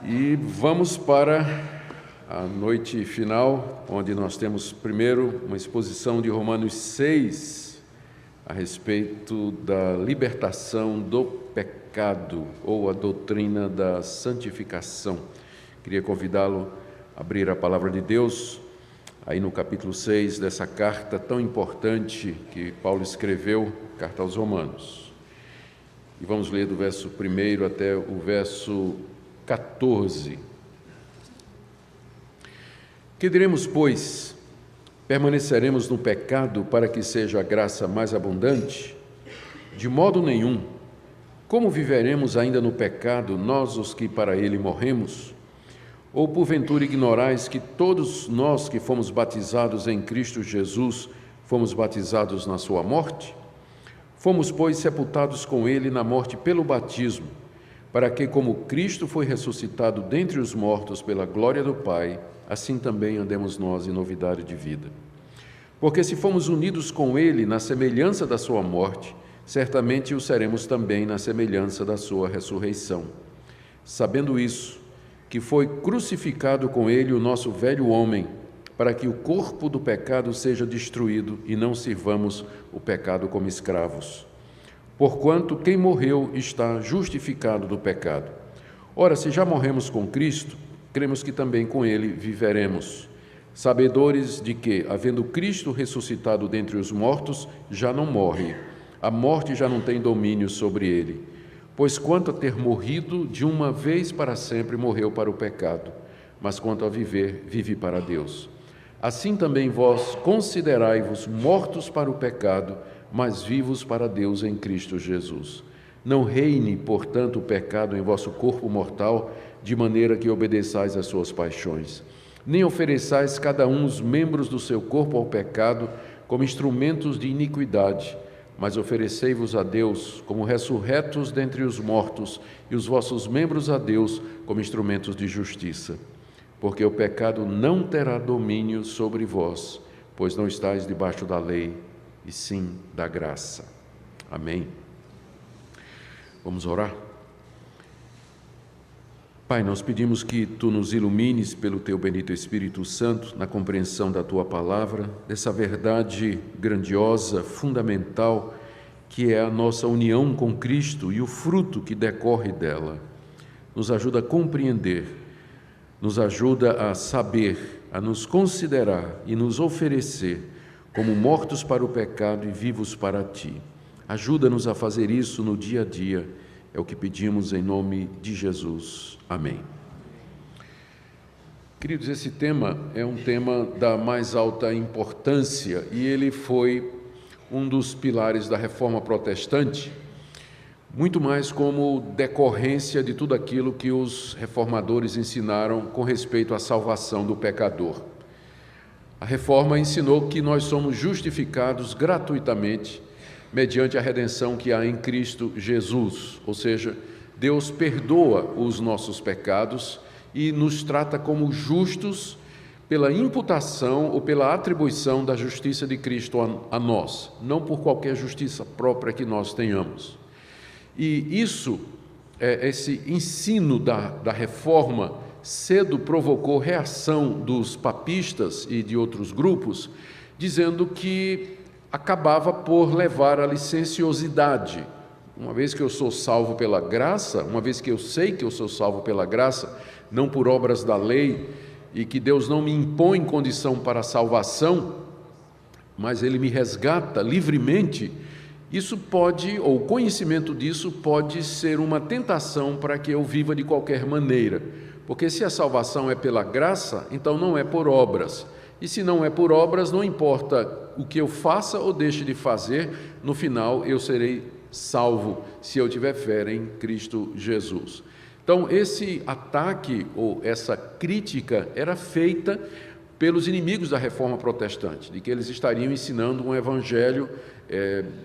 E vamos para a noite final, onde nós temos primeiro uma exposição de Romanos 6, a respeito da libertação do pecado, ou a doutrina da santificação. Queria convidá-lo a abrir a palavra de Deus, aí no capítulo 6 dessa carta tão importante que Paulo escreveu, carta aos Romanos. E vamos ler do verso 1 até o verso 14. Que diremos, pois? Permaneceremos no pecado para que seja a graça mais abundante? De modo nenhum. Como viveremos ainda no pecado, nós os que para ele morremos? Ou porventura ignorais que todos nós que fomos batizados em Cristo Jesus, fomos batizados na sua morte? Fomos, pois, sepultados com ele na morte pelo batismo, para que, como Cristo foi ressuscitado dentre os mortos pela glória do Pai, assim também andemos nós em novidade de vida. Porque se fomos unidos com ele na semelhança da sua morte, certamente o seremos também na semelhança da sua ressurreição. Sabendo isso, que foi crucificado com ele o nosso velho homem, para que o corpo do pecado seja destruído e não sirvamos o pecado como escravos. Porquanto quem morreu está justificado do pecado. Ora, se já morremos com Cristo, cremos que também com ele viveremos, sabedores de que, havendo Cristo ressuscitado dentre os mortos, já não morre, a morte já não tem domínio sobre ele. Pois quanto a ter morrido, de uma vez para sempre morreu para o pecado, mas quanto a viver, vive para Deus. Assim também vós considerai-vos mortos para o pecado, mas vivos para Deus em Cristo Jesus. Não reine, portanto, o pecado em vosso corpo mortal, de maneira que obedeçais às suas paixões. Nem ofereçais cada um os membros do seu corpo ao pecado como instrumentos de iniquidade, mas oferecei-vos a Deus como ressurretos dentre os mortos e os vossos membros a Deus como instrumentos de justiça. Porque o pecado não terá domínio sobre vós, pois não estáis debaixo da lei, e sim da graça. Amém. Vamos orar? Pai, nós pedimos que Tu nos ilumines pelo Teu bendito Espírito Santo na compreensão da Tua palavra, dessa verdade grandiosa, fundamental, que é a nossa união com Cristo e o fruto que decorre dela. Nos ajuda a compreender, nos ajuda a saber, a nos considerar e nos oferecer como mortos para o pecado e vivos para Ti. Ajuda-nos a fazer isso no dia a dia, é o que pedimos em nome de Jesus. Amém. Queridos, esse tema é um tema da mais alta importância e ele foi um dos pilares da Reforma Protestante, muito mais como decorrência de tudo aquilo que os reformadores ensinaram com respeito à salvação do pecador. A Reforma ensinou que nós somos justificados gratuitamente mediante a redenção que há em Cristo Jesus, ou seja, Deus perdoa os nossos pecados e nos trata como justos pela imputação ou pela atribuição da justiça de Cristo a nós, não por qualquer justiça própria que nós tenhamos. E isso, esse ensino da Reforma, cedo provocou reação dos papistas e de outros grupos, dizendo que acabava por levar à licenciosidade. Uma vez que eu sou salvo pela graça, uma vez que eu sei que eu sou salvo pela graça, não por obras da lei, e que Deus não me impõe condição para a salvação, mas Ele me resgata livremente, isso pode, ou o conhecimento disso pode ser uma tentação para que eu viva de qualquer maneira. Porque se a salvação é pela graça, então não é por obras. E se não é por obras, não importa o que eu faça ou deixe de fazer, no final eu serei salvo, se eu tiver fé em Cristo Jesus. Então, esse ataque ou essa crítica era feita pelos inimigos da Reforma Protestante, de que eles estariam ensinando um evangelho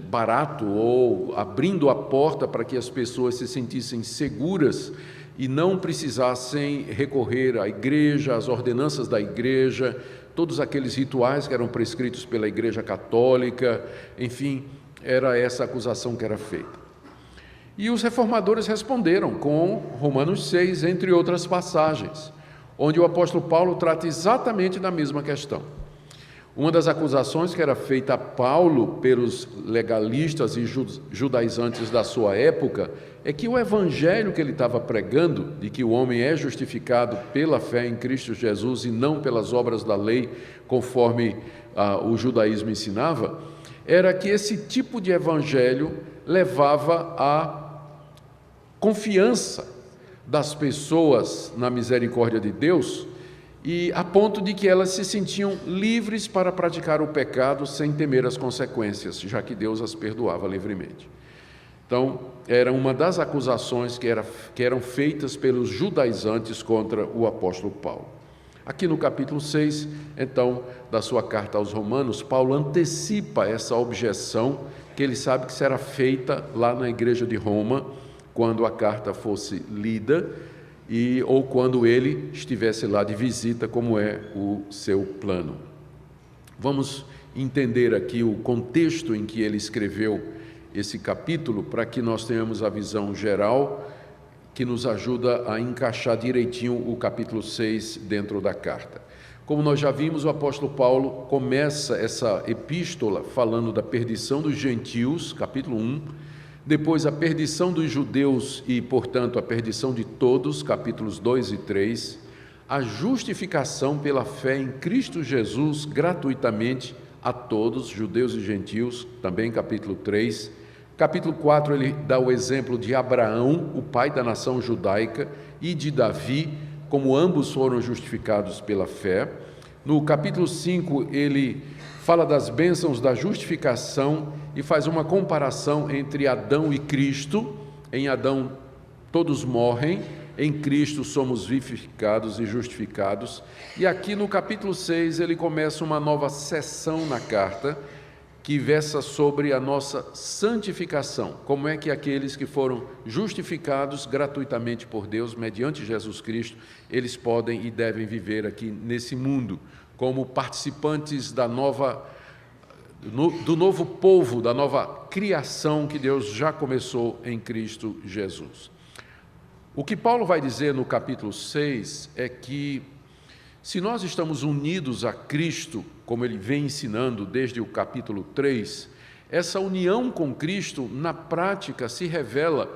barato ou abrindo a porta para que as pessoas se sentissem seguras e não precisassem recorrer à igreja, às ordenanças da igreja, todos aqueles rituais que eram prescritos pela Igreja Católica, enfim, era essa acusação que era feita. E os reformadores responderam com Romanos 6, entre outras passagens, onde o apóstolo Paulo trata exatamente da mesma questão. Uma das acusações que era feita a Paulo pelos legalistas e judaizantes da sua época é que o evangelho que ele estava pregando, de que o homem é justificado pela fé em Cristo Jesus e não pelas obras da lei, conforme o judaísmo ensinava, era que esse tipo de evangelho levava à confiança das pessoas na misericórdia de Deus, e a ponto de que elas se sentiam livres para praticar o pecado sem temer as consequências, já que Deus as perdoava livremente. Então, era uma das acusações que eram feitas pelos judaizantes contra o apóstolo Paulo. Aqui no capítulo 6, então, da sua carta aos Romanos, Paulo antecipa essa objeção que ele sabe que será feita lá na igreja de Roma, quando a carta fosse lida, ou quando ele estivesse lá de visita, como é o seu plano. Vamos entender aqui o contexto em que ele escreveu esse capítulo, para que nós tenhamos a visão geral, que nos ajuda a encaixar direitinho o capítulo 6 dentro da carta. Como nós já vimos, o apóstolo Paulo começa essa epístola falando da perdição dos gentios, capítulo 1, depois a perdição dos judeus e, portanto, a perdição de todos, capítulos 2 e 3, a justificação pela fé em Cristo Jesus gratuitamente a todos, judeus e gentios, também capítulo 3. Capítulo 4 ele dá o exemplo de Abraão, o pai da nação judaica, e de Davi, como ambos foram justificados pela fé. No capítulo 5 ele fala das bênçãos da justificação e faz uma comparação entre Adão e Cristo. Em Adão todos morrem, em Cristo somos vivificados e justificados. E aqui no capítulo 6 ele começa uma nova seção na carta, que versa sobre a nossa santificação, como é que aqueles que foram justificados gratuitamente por Deus, mediante Jesus Cristo, eles podem e devem viver aqui nesse mundo, como participantes do novo povo, da nova criação que Deus já começou em Cristo Jesus. O que Paulo vai dizer no capítulo 6 é que, se nós estamos unidos a Cristo, como ele vem ensinando desde o capítulo 3, essa união com Cristo, na prática, se revela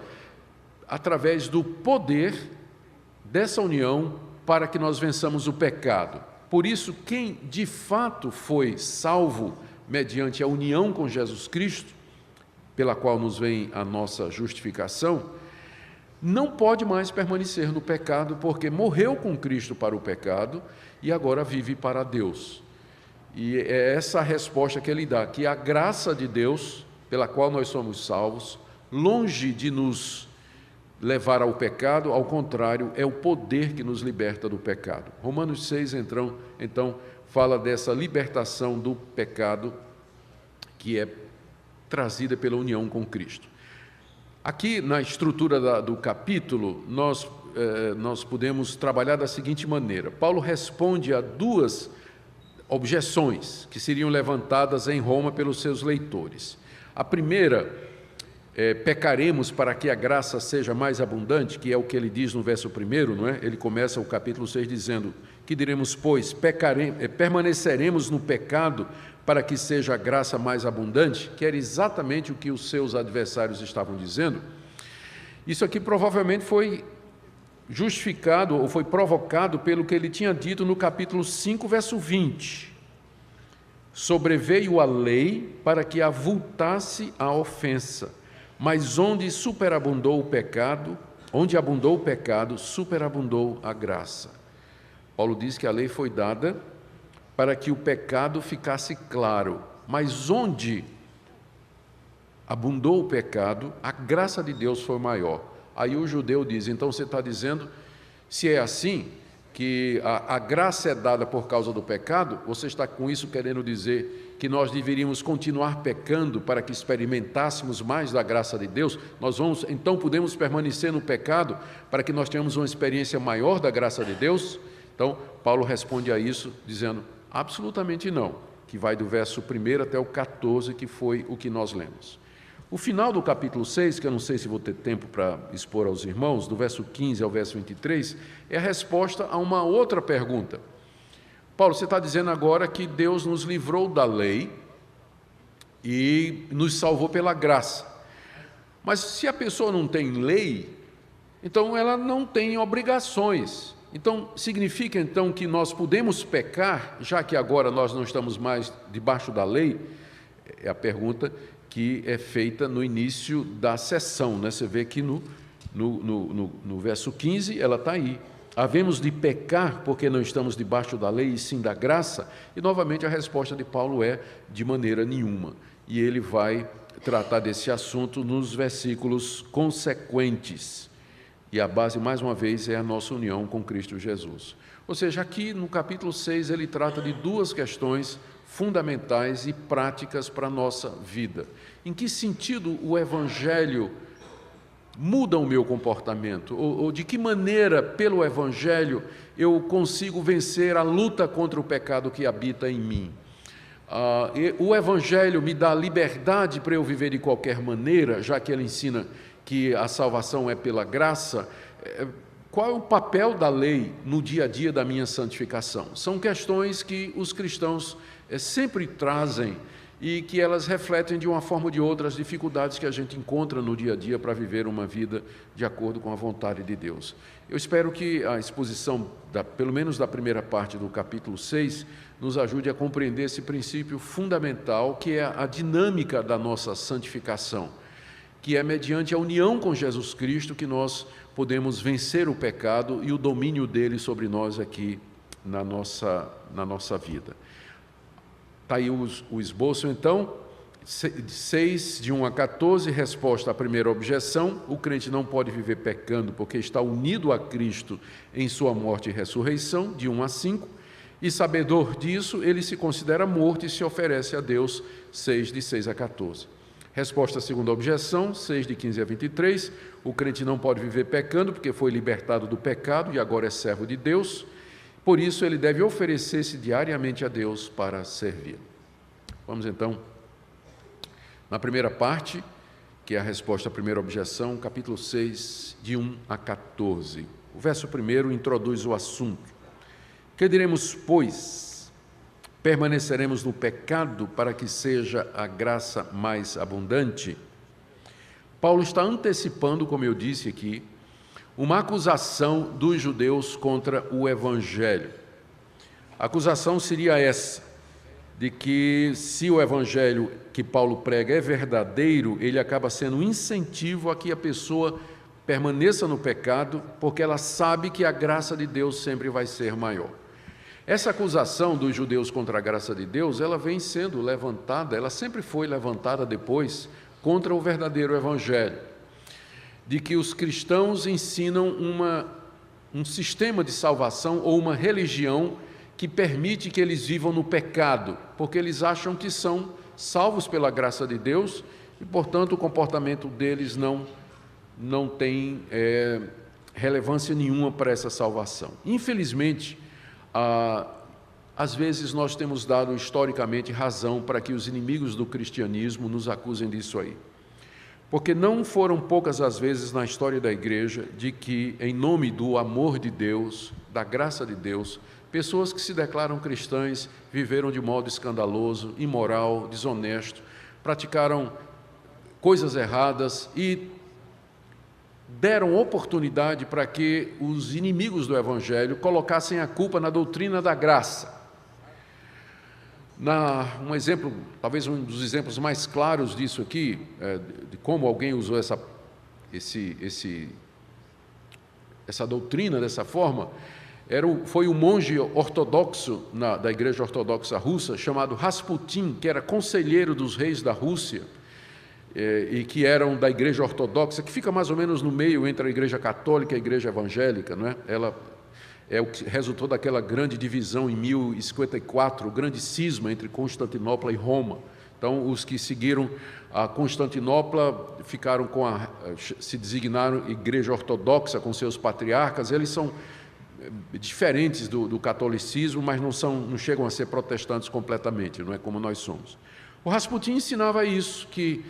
através do poder dessa união para que nós vençamos o pecado. Por isso, quem de fato foi salvo mediante a união com Jesus Cristo, pela qual nos vem a nossa justificação, não pode mais permanecer no pecado, porque morreu com Cristo para o pecado e agora vive para Deus. E é essa a resposta que ele dá, que a graça de Deus, pela qual nós somos salvos, longe de nos levar ao pecado, ao contrário, é o poder que nos liberta do pecado. Romanos 6, então fala dessa libertação do pecado que é trazida pela união com Cristo. Aqui, na estrutura do capítulo, nós podemos trabalhar da seguinte maneira. Paulo responde a duas objeções que seriam levantadas em Roma pelos seus leitores. A primeira, pecaremos para que a graça seja mais abundante, que é o que ele diz no verso 1, não é? Ele começa o capítulo 6 dizendo: que diremos, pois, permaneceremos no pecado para que seja a graça mais abundante, que era exatamente o que os seus adversários estavam dizendo. Isso aqui provavelmente foi justificado ou foi provocado pelo que ele tinha dito no capítulo 5, verso 20. Sobreveio a lei para que avultasse a ofensa, mas onde abundou o pecado, superabundou a graça. Paulo diz que a lei foi dada para que o pecado ficasse claro, mas onde abundou o pecado, a graça de Deus foi maior. Aí o judeu diz: então você está dizendo, se é assim, que a graça é dada por causa do pecado, você está com isso querendo dizer que nós deveríamos continuar pecando para que experimentássemos mais da graça de Deus? Então podemos permanecer no pecado para que nós tenhamos uma experiência maior da graça de Deus? Então, Paulo responde a isso dizendo: absolutamente não, que vai do verso 1 até o 14, que foi o que nós lemos. O final do capítulo 6, que eu não sei se vou ter tempo para expor aos irmãos, do verso 15 ao verso 23, é a resposta a uma outra pergunta. Paulo, você está dizendo agora que Deus nos livrou da lei e nos salvou pela graça. Mas se a pessoa não tem lei, então ela não tem obrigações. Então, significa então que nós podemos pecar, já que agora nós não estamos mais debaixo da lei? É a pergunta que é feita no início da sessão, né? Você vê que no verso 15 ela está aí. Havemos de pecar porque não estamos debaixo da lei e sim da graça? E novamente a resposta de Paulo é de maneira nenhuma. E ele vai tratar desse assunto nos versículos consequentes. E a base, mais uma vez, é a nossa união com Cristo Jesus. Ou seja, aqui no capítulo 6 ele trata de duas questões fundamentais e práticas para a nossa vida. Em que sentido o Evangelho muda o meu comportamento? Ou de que maneira, pelo Evangelho, eu consigo vencer a luta contra o pecado que habita em mim? O Evangelho me dá liberdade para eu viver de qualquer maneira, já que ele ensina que a salvação é pela graça. Qual é o papel da lei no dia a dia da minha santificação? São questões que os cristãos sempre trazem e que elas refletem de uma forma ou de outra as dificuldades que a gente encontra no dia a dia para viver uma vida de acordo com a vontade de Deus. Eu espero que a exposição, pelo menos da primeira parte do capítulo 6, nos ajude a compreender esse princípio fundamental que é a dinâmica da nossa santificação, que é mediante a união com Jesus Cristo que nós podemos vencer o pecado e o domínio dele sobre nós aqui na nossa vida. Está aí o esboço, então, 6, de 1 a 14, resposta à primeira objeção: o crente não pode viver pecando porque está unido a Cristo em sua morte e ressurreição, de 1 a 5, e sabedor disso, ele se considera morto e se oferece a Deus, 6, de 6 a 14. Resposta à segunda objeção, 6, de 15 a 23, o crente não pode viver pecando porque foi libertado do pecado e agora é servo de Deus. Por isso, ele deve oferecer-se diariamente a Deus para servir. Vamos então, na primeira parte, que é a resposta à primeira objeção, capítulo 6, de 1 a 14. O verso 1 introduz o assunto. Que diremos, pois? Permaneceremos no pecado para que seja a graça mais abundante? Paulo está antecipando, como eu disse aqui, uma acusação dos judeus contra o Evangelho. A acusação seria essa, de que se o Evangelho que Paulo prega é verdadeiro, ele acaba sendo um incentivo a que a pessoa permaneça no pecado, porque ela sabe que a graça de Deus sempre vai ser maior. Essa acusação dos judeus contra a graça de Deus, ela vem sendo levantada, ela sempre foi levantada depois, contra o verdadeiro Evangelho, de que os cristãos ensinam um sistema de salvação ou uma religião que permite que eles vivam no pecado, porque eles acham que são salvos pela graça de Deus e, portanto, o comportamento deles não tem relevância nenhuma para essa salvação. Infelizmente, às vezes nós temos dado historicamente razão para que os inimigos do cristianismo nos acusem disso aí. Porque não foram poucas as vezes na história da igreja de que, em nome do amor de Deus, da graça de Deus, pessoas que se declaram cristãs viveram de modo escandaloso, imoral, desonesto, praticaram coisas erradas e deram oportunidade para que os inimigos do Evangelho colocassem a culpa na doutrina da graça. Um exemplo, talvez um dos exemplos mais claros disso aqui, de como alguém usou essa doutrina dessa forma, foi um monge ortodoxo da Igreja Ortodoxa Russa, chamado Rasputin, que era conselheiro dos reis da Rússia, e que eram da Igreja Ortodoxa, que fica mais ou menos no meio entre a Igreja Católica e a Igreja Evangélica, não é? Ela é o que resultou daquela grande divisão em 1054, o grande cisma entre Constantinopla e Roma. Então, os que seguiram a Constantinopla ficaram se designaram Igreja Ortodoxa com seus patriarcas. Eles são diferentes do catolicismo, mas não chegam a ser protestantes completamente, não é como nós somos. O Rasputin ensinava isso, que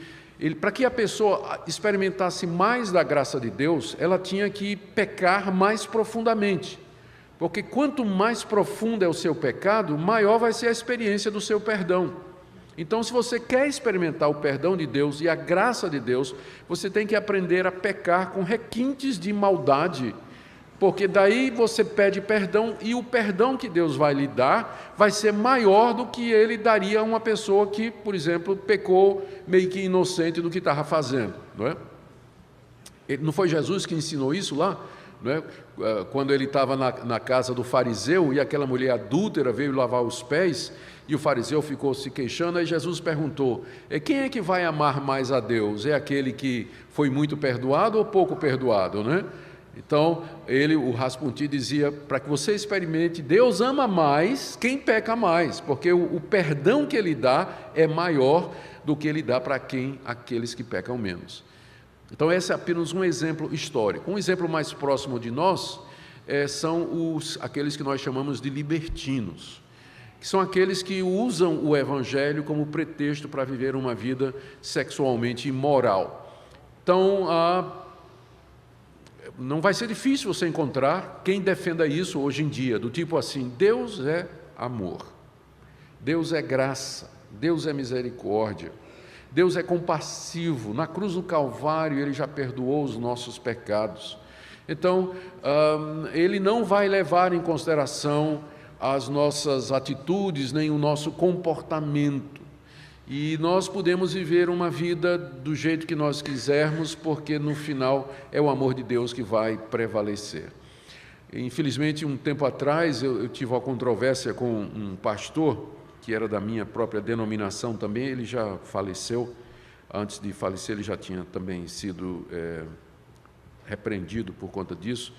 para que a pessoa experimentasse mais da graça de Deus, ela tinha que pecar mais profundamente. Porque quanto mais profundo é o seu pecado, maior vai ser a experiência do seu perdão. Então, se você quer experimentar o perdão de Deus e a graça de Deus, você tem que aprender a pecar com requintes de maldade, porque daí você pede perdão e o perdão que Deus vai lhe dar vai ser maior do que ele daria a uma pessoa que, por exemplo, pecou meio que inocente do que estava fazendo, não é? Não foi Jesus que ensinou isso lá? Não é? Quando ele estava na casa do fariseu e aquela mulher adúltera veio lavar os pés e o fariseu ficou se queixando, aí Jesus perguntou, quem é que vai amar mais a Deus? É aquele que foi muito perdoado ou pouco perdoado, né? Então, o Rasputin dizia, para que você experimente, Deus ama mais quem peca mais, porque o perdão que Ele dá é maior do que Ele dá para aqueles que pecam menos. Então, esse é apenas um exemplo histórico. Um exemplo mais próximo de nós são aqueles que nós chamamos de libertinos, que são aqueles que usam o Evangelho como pretexto para viver uma vida sexualmente imoral. Então, não vai ser difícil você encontrar quem defenda isso hoje em dia, do tipo assim, Deus é amor, Deus é graça, Deus é misericórdia, Deus é compassivo, na cruz do Calvário Ele já perdoou os nossos pecados. Então, Ele não vai levar em consideração as nossas atitudes, nem o nosso comportamento. E nós podemos viver uma vida do jeito que nós quisermos, porque no final é o amor de Deus que vai prevalecer. Infelizmente, um tempo atrás, eu tive uma controvérsia com um pastor, que era da minha própria denominação também, ele já faleceu. Antes de falecer, ele já tinha também sido repreendido por conta disso.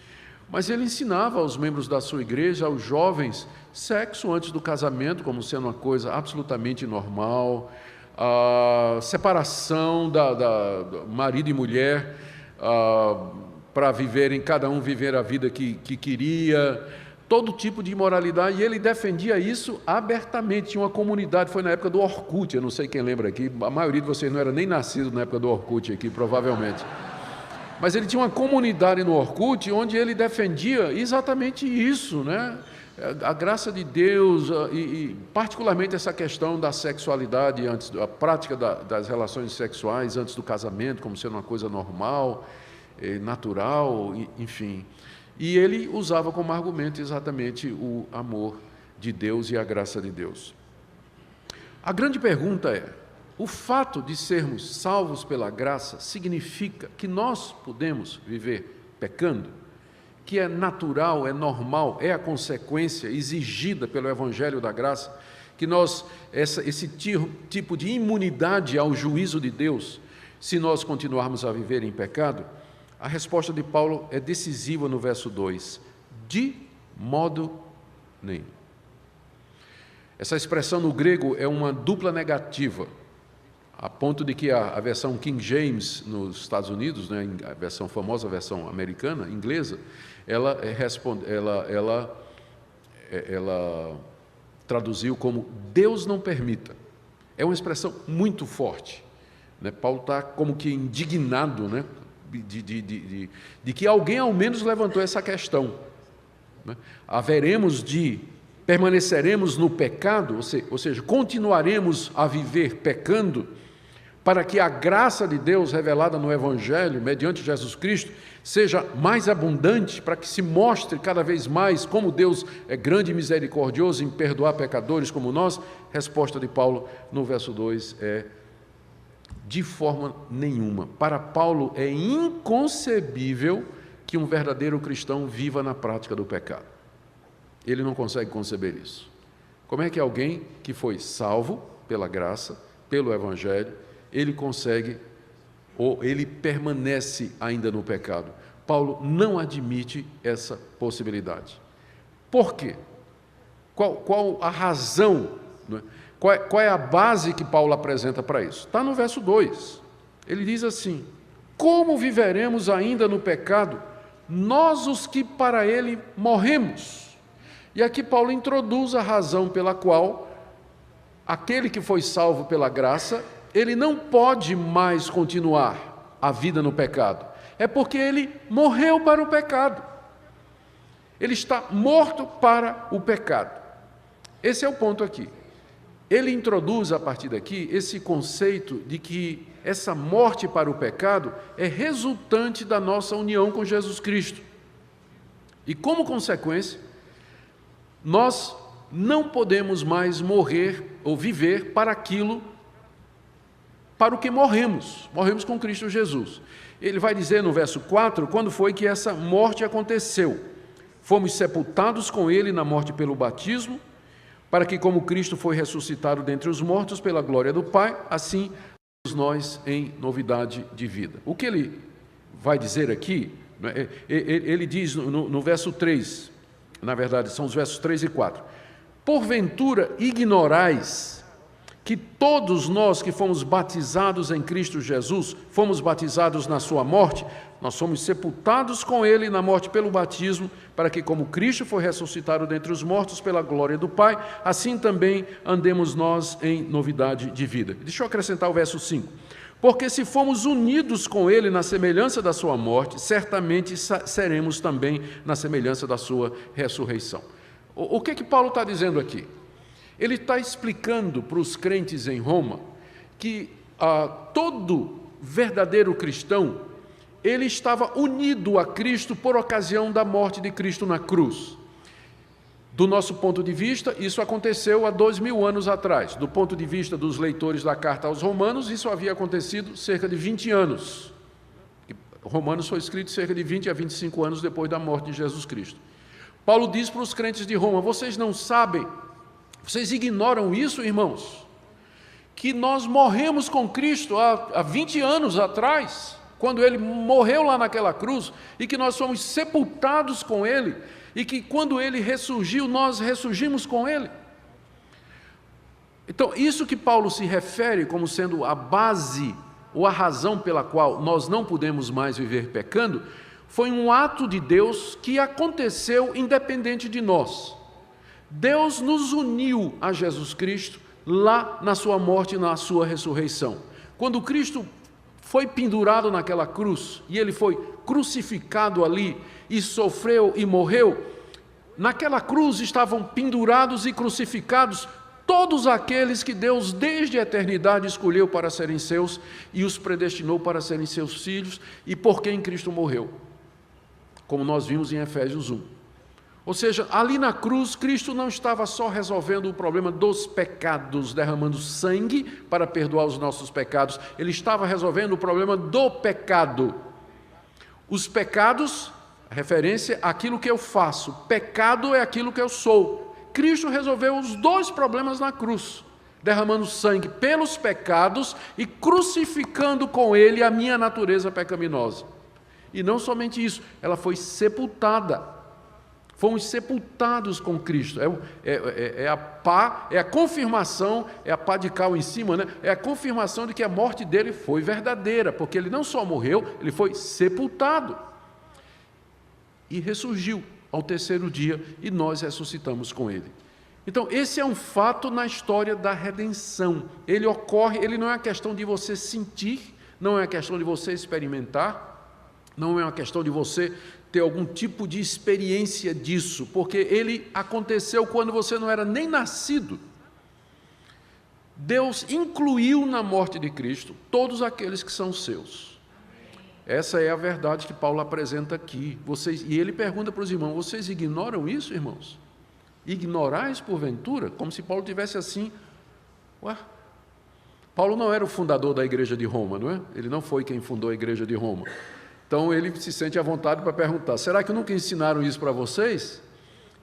Mas ele ensinava aos membros da sua igreja, aos jovens, sexo antes do casamento, como sendo uma coisa absolutamente normal, a separação da marido e mulher, para viverem, cada um viver a vida que queria, todo tipo de imoralidade, e ele defendia isso abertamente. Tinha uma comunidade, foi na época do Orkut, eu não sei quem lembra aqui, a maioria de vocês não era nem nascido na época do Orkut aqui, provavelmente. Mas ele tinha uma comunidade no Orkut onde ele defendia exatamente isso, né? A graça de Deus e particularmente essa questão da sexualidade, a prática das relações sexuais antes do casamento, como sendo uma coisa normal, natural, enfim. E ele usava como argumento exatamente o amor de Deus e a graça de Deus. A grande pergunta é, o fato de sermos salvos pela graça significa que nós podemos viver pecando? Que é natural, é normal, é a consequência exigida pelo Evangelho da Graça? Que nós, esse tipo de imunidade ao juízo de Deus, se nós continuarmos a viver em pecado? A resposta de Paulo é decisiva no verso 2, de modo nenhum. Essa expressão no grego é uma dupla negativa, a ponto de que a versão King James nos Estados Unidos, né, a famosa versão americana, inglesa, ela traduziu como Deus não permita. É uma expressão muito forte, né? Paulo está como que indignado, né, de que alguém ao menos levantou essa questão, né? Permaneceremos no pecado, ou seja, continuaremos a viver pecando, para que a graça de Deus revelada no Evangelho, mediante Jesus Cristo, seja mais abundante, para que se mostre cada vez mais como Deus é grande e misericordioso em perdoar pecadores como nós? Resposta de Paulo no verso 2 é: de forma nenhuma. Para Paulo é inconcebível que um verdadeiro cristão viva na prática do pecado. Ele não consegue conceber isso. Como é que alguém que foi salvo pela graça, pelo Evangelho, ele consegue, ou ele permanece ainda no pecado? Paulo não admite essa possibilidade. Por quê? Qual a razão? Não é? Qual é a base que Paulo apresenta para isso? Está no verso 2. Ele diz assim: como viveremos ainda no pecado, nós os que para ele morremos? E aqui Paulo introduz a razão pela qual aquele que foi salvo pela graça ele não pode mais continuar a vida no pecado. É porque ele morreu para o pecado. Ele está morto para o pecado. Esse é o ponto aqui. Ele introduz, a partir daqui, esse conceito de que essa morte para o pecado é resultante da nossa união com Jesus Cristo. E, como consequência, nós não podemos mais morrer ou viver para aquilo para o que morremos. Morremos com Cristo Jesus. Ele vai dizer no verso 4, quando foi que essa morte aconteceu. Fomos sepultados com ele na morte pelo batismo, para que, como Cristo foi ressuscitado dentre os mortos pela glória do Pai, assim nós em novidade de vida. O que ele vai dizer aqui, ele diz no verso 3, na verdade são os versos 3 e 4, porventura ignorais que todos nós que fomos batizados em Cristo Jesus, fomos batizados na sua morte, nós somos sepultados com ele na morte pelo batismo, para que, como Cristo foi ressuscitado dentre os mortos pela glória do Pai, assim também andemos nós em novidade de vida. Deixa eu acrescentar o verso 5. Porque se fomos unidos com ele na semelhança da sua morte, certamente seremos também na semelhança da sua ressurreição. O que Paulo está dizendo aqui? Ele está explicando para os crentes em Roma que todo verdadeiro cristão, ele estava unido a Cristo por ocasião da morte de Cristo na cruz. Do nosso ponto de vista, isso aconteceu há 2000 anos atrás. Do ponto de vista dos leitores da carta aos Romanos, isso havia acontecido cerca de 20 anos. Romanos foi escrito cerca de 20 a 25 anos depois da morte de Jesus Cristo. Paulo diz para os crentes de Roma, vocês não sabem, vocês ignoram isso, irmãos? Que nós morremos com Cristo há 20 anos atrás, quando ele morreu lá naquela cruz, e que nós fomos sepultados com ele, e que quando ele ressurgiu, nós ressurgimos com ele. Então, isso que Paulo se refere como sendo a base ou a razão pela qual nós não podemos mais viver pecando, foi um ato de Deus que aconteceu independente de nós. Deus nos uniu a Jesus Cristo lá na sua morte e na sua ressurreição. Quando Cristo foi pendurado naquela cruz e ele foi crucificado ali e sofreu e morreu, naquela cruz estavam pendurados e crucificados todos aqueles que Deus desde a eternidade escolheu para serem seus e os predestinou para serem seus filhos e por quem Cristo morreu, como nós vimos em Efésios 1. Ou seja, ali na cruz, Cristo não estava só resolvendo o problema dos pecados, derramando sangue para perdoar os nossos pecados, ele estava resolvendo o problema do pecado. Os pecados, referência àquilo que eu faço, pecado é aquilo que eu sou. Cristo resolveu os dois problemas na cruz, derramando sangue pelos pecados e crucificando com ele a minha natureza pecaminosa. E não somente isso, ela foi sepultada. Fomos sepultados com Cristo. É a confirmação, é a pá de cal em cima, né? É a confirmação de que a morte dele foi verdadeira, porque ele não só morreu, ele foi sepultado e ressurgiu ao terceiro dia e nós ressuscitamos com ele. Então, esse é um fato na história da redenção. Ele ocorre, ele não é uma questão de você sentir, não é uma questão de você experimentar, não é uma questão de você ter algum tipo de experiência disso, porque ele aconteceu quando você não era nem nascido. Deus incluiu na morte de Cristo todos aqueles que são seus. Essa é a verdade que Paulo apresenta aqui. E ele pergunta para os irmãos, vocês ignoram isso, irmãos? Ignorais porventura? Como se Paulo tivesse assim, Paulo não era o fundador da igreja de Roma, não é? Ele não foi quem fundou a igreja de Roma. Então ele se sente à vontade para perguntar, será que nunca ensinaram isso para vocês?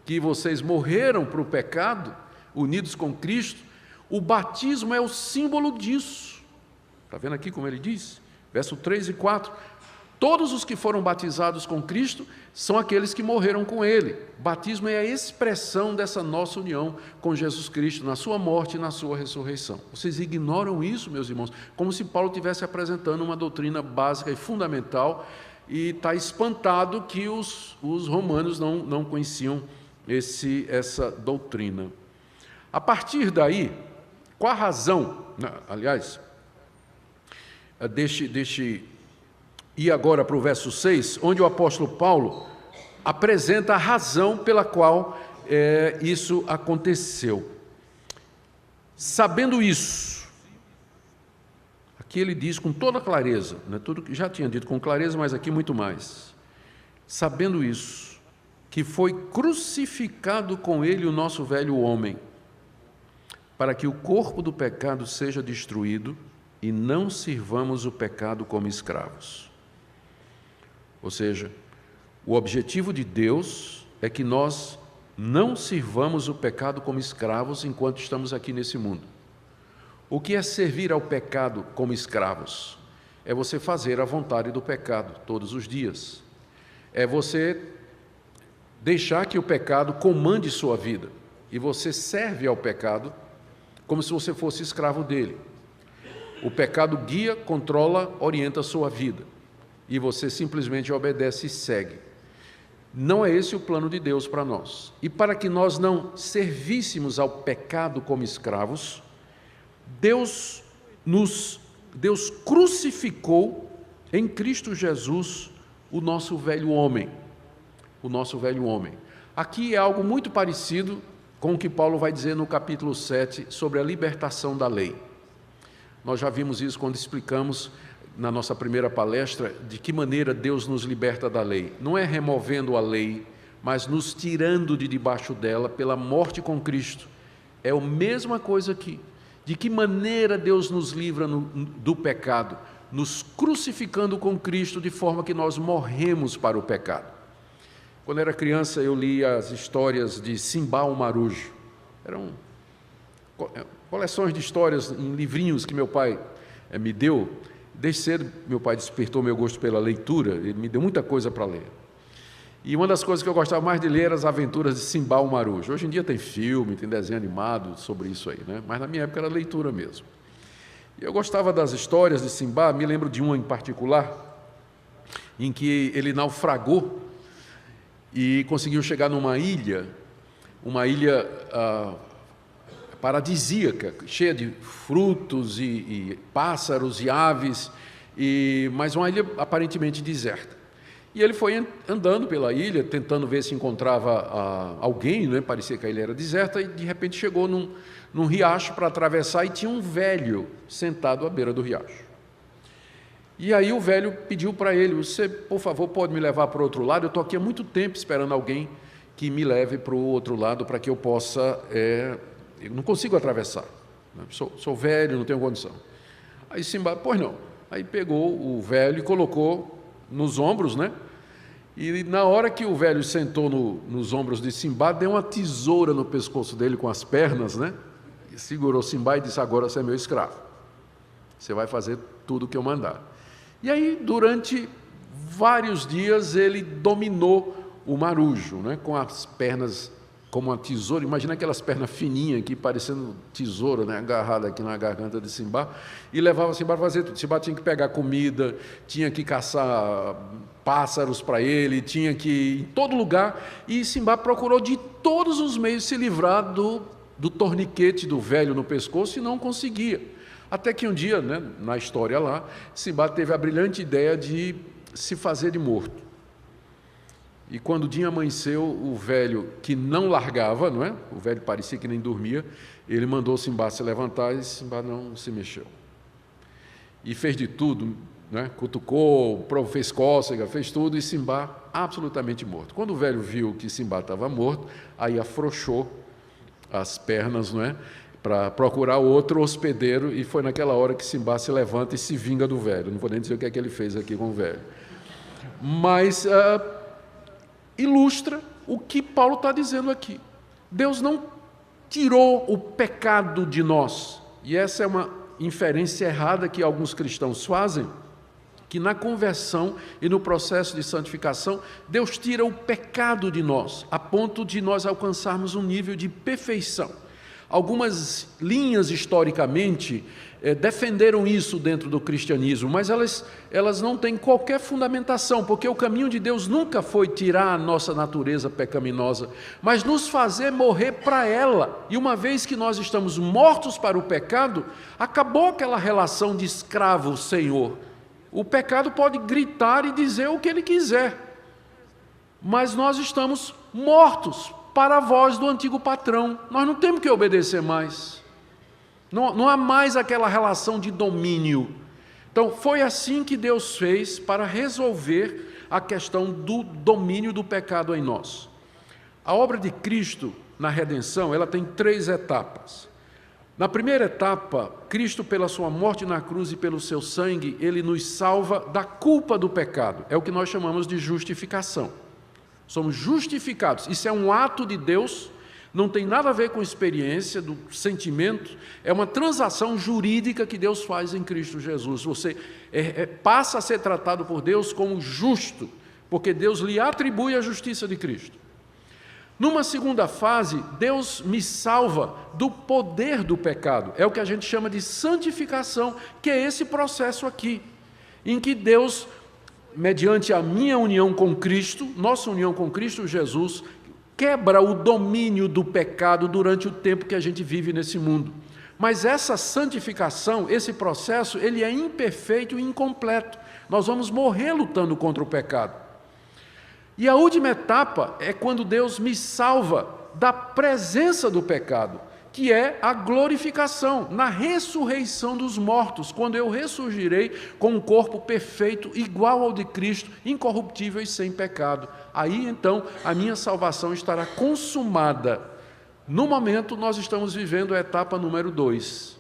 Que vocês morreram para o pecado, unidos com Cristo? O batismo é o símbolo disso. Está vendo aqui como ele diz? Verso 3 e 4. Todos os que foram batizados com Cristo são aqueles que morreram com ele. Batismo é a expressão dessa nossa união com Jesus Cristo, na sua morte e na sua ressurreição. Vocês ignoram isso, meus irmãos, como se Paulo estivesse apresentando uma doutrina básica e fundamental e está espantado que os romanos não conheciam essa doutrina. A partir daí, qual a razão? Aliás, deixe ir agora para o verso 6, onde o apóstolo Paulo apresenta a razão pela qual isso aconteceu. Sabendo isso, aqui ele diz com toda clareza, né, tudo que já tinha dito com clareza, mas aqui muito mais. Sabendo isso, que foi crucificado com ele o nosso velho homem, para que o corpo do pecado seja destruído e não sirvamos o pecado como escravos. Ou seja, o objetivo de Deus é que nós não sirvamos o pecado como escravos enquanto estamos aqui nesse mundo. O que é servir ao pecado como escravos? É você fazer a vontade do pecado todos os dias. É você deixar que o pecado comande sua vida. E você serve ao pecado como se você fosse escravo dele. O pecado guia, controla, orienta a sua vida. E você simplesmente obedece e segue. Não é esse o plano de Deus para nós. E para que nós não servíssemos ao pecado como escravos, Deus crucificou em Cristo Jesus o nosso velho homem. O nosso velho homem. Aqui é algo muito parecido com o que Paulo vai dizer no capítulo 7 sobre a libertação da lei. Nós já vimos isso quando explicamos na nossa primeira palestra de que maneira Deus nos liberta da lei. Não é removendo a lei, mas nos tirando de debaixo dela pela morte com Cristo. É a mesma coisa aqui. De que maneira Deus nos livra do pecado? Nos crucificando com Cristo de forma que nós morremos para o pecado. Quando era criança eu li as histórias de Simba o Marujo. Eram coleções de histórias em livrinhos que meu pai me deu. Desde cedo, meu pai despertou meu gosto pela leitura, ele me deu muita coisa para ler. E uma das coisas que eu gostava mais de ler eram as aventuras de Simba o Marujo. Hoje em dia tem filme, tem desenho animado sobre isso aí, né? Mas na minha época era leitura mesmo. E eu gostava das histórias de Simba, me lembro de uma em particular, em que ele naufragou e conseguiu chegar numa ilha paradisíaca, cheia de frutos e pássaros e aves, mas uma ilha aparentemente deserta. E ele foi andando pela ilha, tentando ver se encontrava alguém, né? Parecia que a ilha era deserta, e de repente chegou num riacho para atravessar, e tinha um velho sentado à beira do riacho. E aí o velho pediu para ele: você, por favor, pode me levar para o outro lado? Eu estou aqui há muito tempo esperando alguém que me leve para o outro lado para que eu possa... eu não consigo atravessar, né? Sou velho, não tenho condição. Aí Simba, pois não. Aí pegou o velho e colocou nos ombros, né? E na hora que o velho sentou nos ombros de Simba, deu uma tesoura no pescoço dele com as pernas, né? E segurou Simba e disse: agora você é meu escravo. Você vai fazer tudo o que eu mandar. E aí, durante vários dias, ele dominou o marujo, né? Com as pernas como uma tesoura. Imagina aquelas pernas fininhas aqui, parecendo tesoura, né? Agarrada aqui na garganta de Simba, e levava Simba para fazer tudo. Simba tinha que pegar comida, tinha que caçar pássaros para ele, tinha que ir em todo lugar, e Simba procurou de todos os meios se livrar do torniquete do velho no pescoço e não conseguia. Até que um dia, né, na história lá, Simba teve a brilhante ideia de se fazer de morto. E quando o dia amanheceu, o velho, que não largava, não é? O velho parecia que nem dormia, ele mandou Simba se levantar e Simba não se mexeu. E fez de tudo, né? Cutucou, fez cócega, fez tudo, e Simba absolutamente morto. Quando o velho viu que Simba estava morto, aí afrouxou as pernas, não é? Para procurar outro hospedeiro, e foi naquela hora que Simba se levanta e se vinga do velho. Não vou nem dizer o que é que ele fez aqui com o velho. Mas ilustra o que Paulo está dizendo aqui. Deus não tirou o pecado de nós. E essa é uma inferência errada que alguns cristãos fazem, que na conversão e no processo de santificação, Deus tira o pecado de nós, a ponto de nós alcançarmos um nível de perfeição. Algumas linhas historicamente defenderam isso dentro do cristianismo, mas elas não têm qualquer fundamentação, porque o caminho de Deus nunca foi tirar a nossa natureza pecaminosa, mas nos fazer morrer para ela. E uma vez que nós estamos mortos para o pecado, acabou aquela relação de escravo-senhor. O pecado pode gritar e dizer o que ele quiser, mas nós estamos mortos para a voz do antigo patrão. Nós não temos que obedecer mais. Não há mais aquela relação de domínio. Então, foi assim que Deus fez para resolver a questão do domínio do pecado em nós. A obra de Cristo na redenção, ela tem 3 etapas. Na primeira etapa, Cristo, pela sua morte na cruz e pelo seu sangue, ele nos salva da culpa do pecado. É o que nós chamamos de justificação. Somos justificados. Isso é um ato de Deus, não tem nada a ver com experiência, do sentimento, é uma transação jurídica que Deus faz em Cristo Jesus. Você passa a ser tratado por Deus como justo, porque Deus lhe atribui a justiça de Cristo. Numa segunda fase, Deus me salva do poder do pecado. É o que a gente chama de santificação, que é esse processo aqui, em que Deus, mediante a minha união com Cristo, nossa união com Cristo Jesus, quebra o domínio do pecado durante o tempo que a gente vive nesse mundo. Mas essa santificação, esse processo, ele é imperfeito e incompleto. Nós vamos morrer lutando contra o pecado. E a última etapa é quando Deus me salva da presença do pecado, que é a glorificação, na ressurreição dos mortos, quando eu ressurgirei com um corpo perfeito, igual ao de Cristo, incorruptível e sem pecado. Aí, então, a minha salvação estará consumada. No momento, nós estamos vivendo a etapa número 2,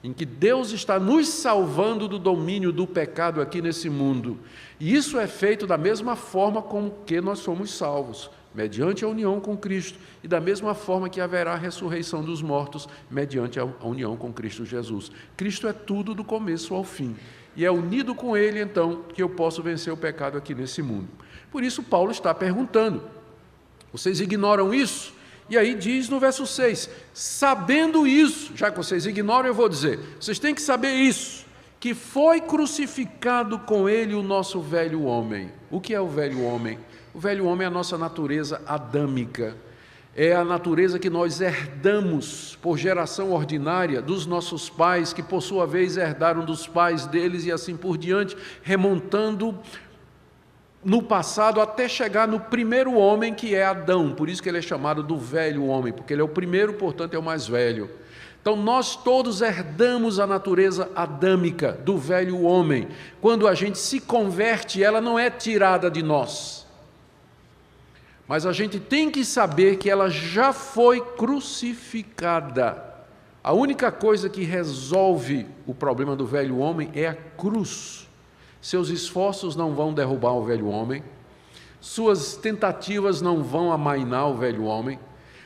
em que Deus está nos salvando do domínio do pecado aqui nesse mundo. E isso é feito da mesma forma como que nós somos salvos, mediante a união com Cristo, e da mesma forma que haverá a ressurreição dos mortos, mediante a união com Cristo Jesus. Cristo é tudo do começo ao fim, e é unido com Ele, então, que eu posso vencer o pecado aqui nesse mundo. Por isso, Paulo está perguntando, vocês ignoram isso? E aí diz no verso 6, sabendo isso, já que vocês ignoram, eu vou dizer, vocês têm que saber isso, que foi crucificado com Ele o nosso velho homem. O que é o velho homem? O velho homem é a nossa natureza adâmica, é a natureza que nós herdamos por geração ordinária dos nossos pais, que por sua vez herdaram dos pais deles e assim por diante, remontando no passado até chegar no primeiro homem, que é Adão. Por isso que ele é chamado do velho homem, porque ele é o primeiro, portanto é o mais velho. Então nós todos herdamos a natureza adâmica do velho homem. Quando a gente se converte, ela não é tirada de nós. Mas a gente tem que saber que ela já foi crucificada. A única coisa que resolve o problema do velho homem é a cruz. Seus esforços não vão derrubar o velho homem, suas tentativas não vão amainar o velho homem,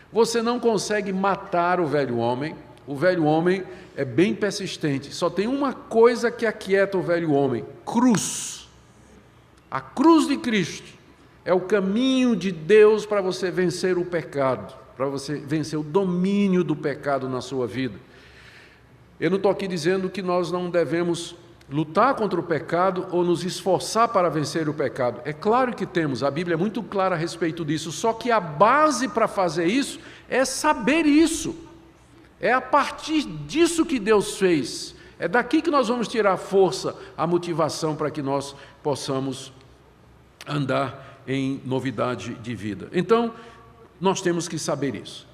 você não consegue matar o velho homem é bem persistente, só tem uma coisa que aquieta o velho homem: cruz. A cruz de Cristo é o caminho de Deus para você vencer o pecado, para você vencer o domínio do pecado na sua vida. Eu não estou aqui dizendo que nós não devemos lutar contra o pecado ou nos esforçar para vencer o pecado. É claro que temos, a Bíblia é muito clara a respeito disso, só que a base para fazer isso é saber isso. É a partir disso que Deus fez. É daqui que nós vamos tirar a força, a motivação para que nós possamos andar em novidade de vida. Então, nós temos que saber isso.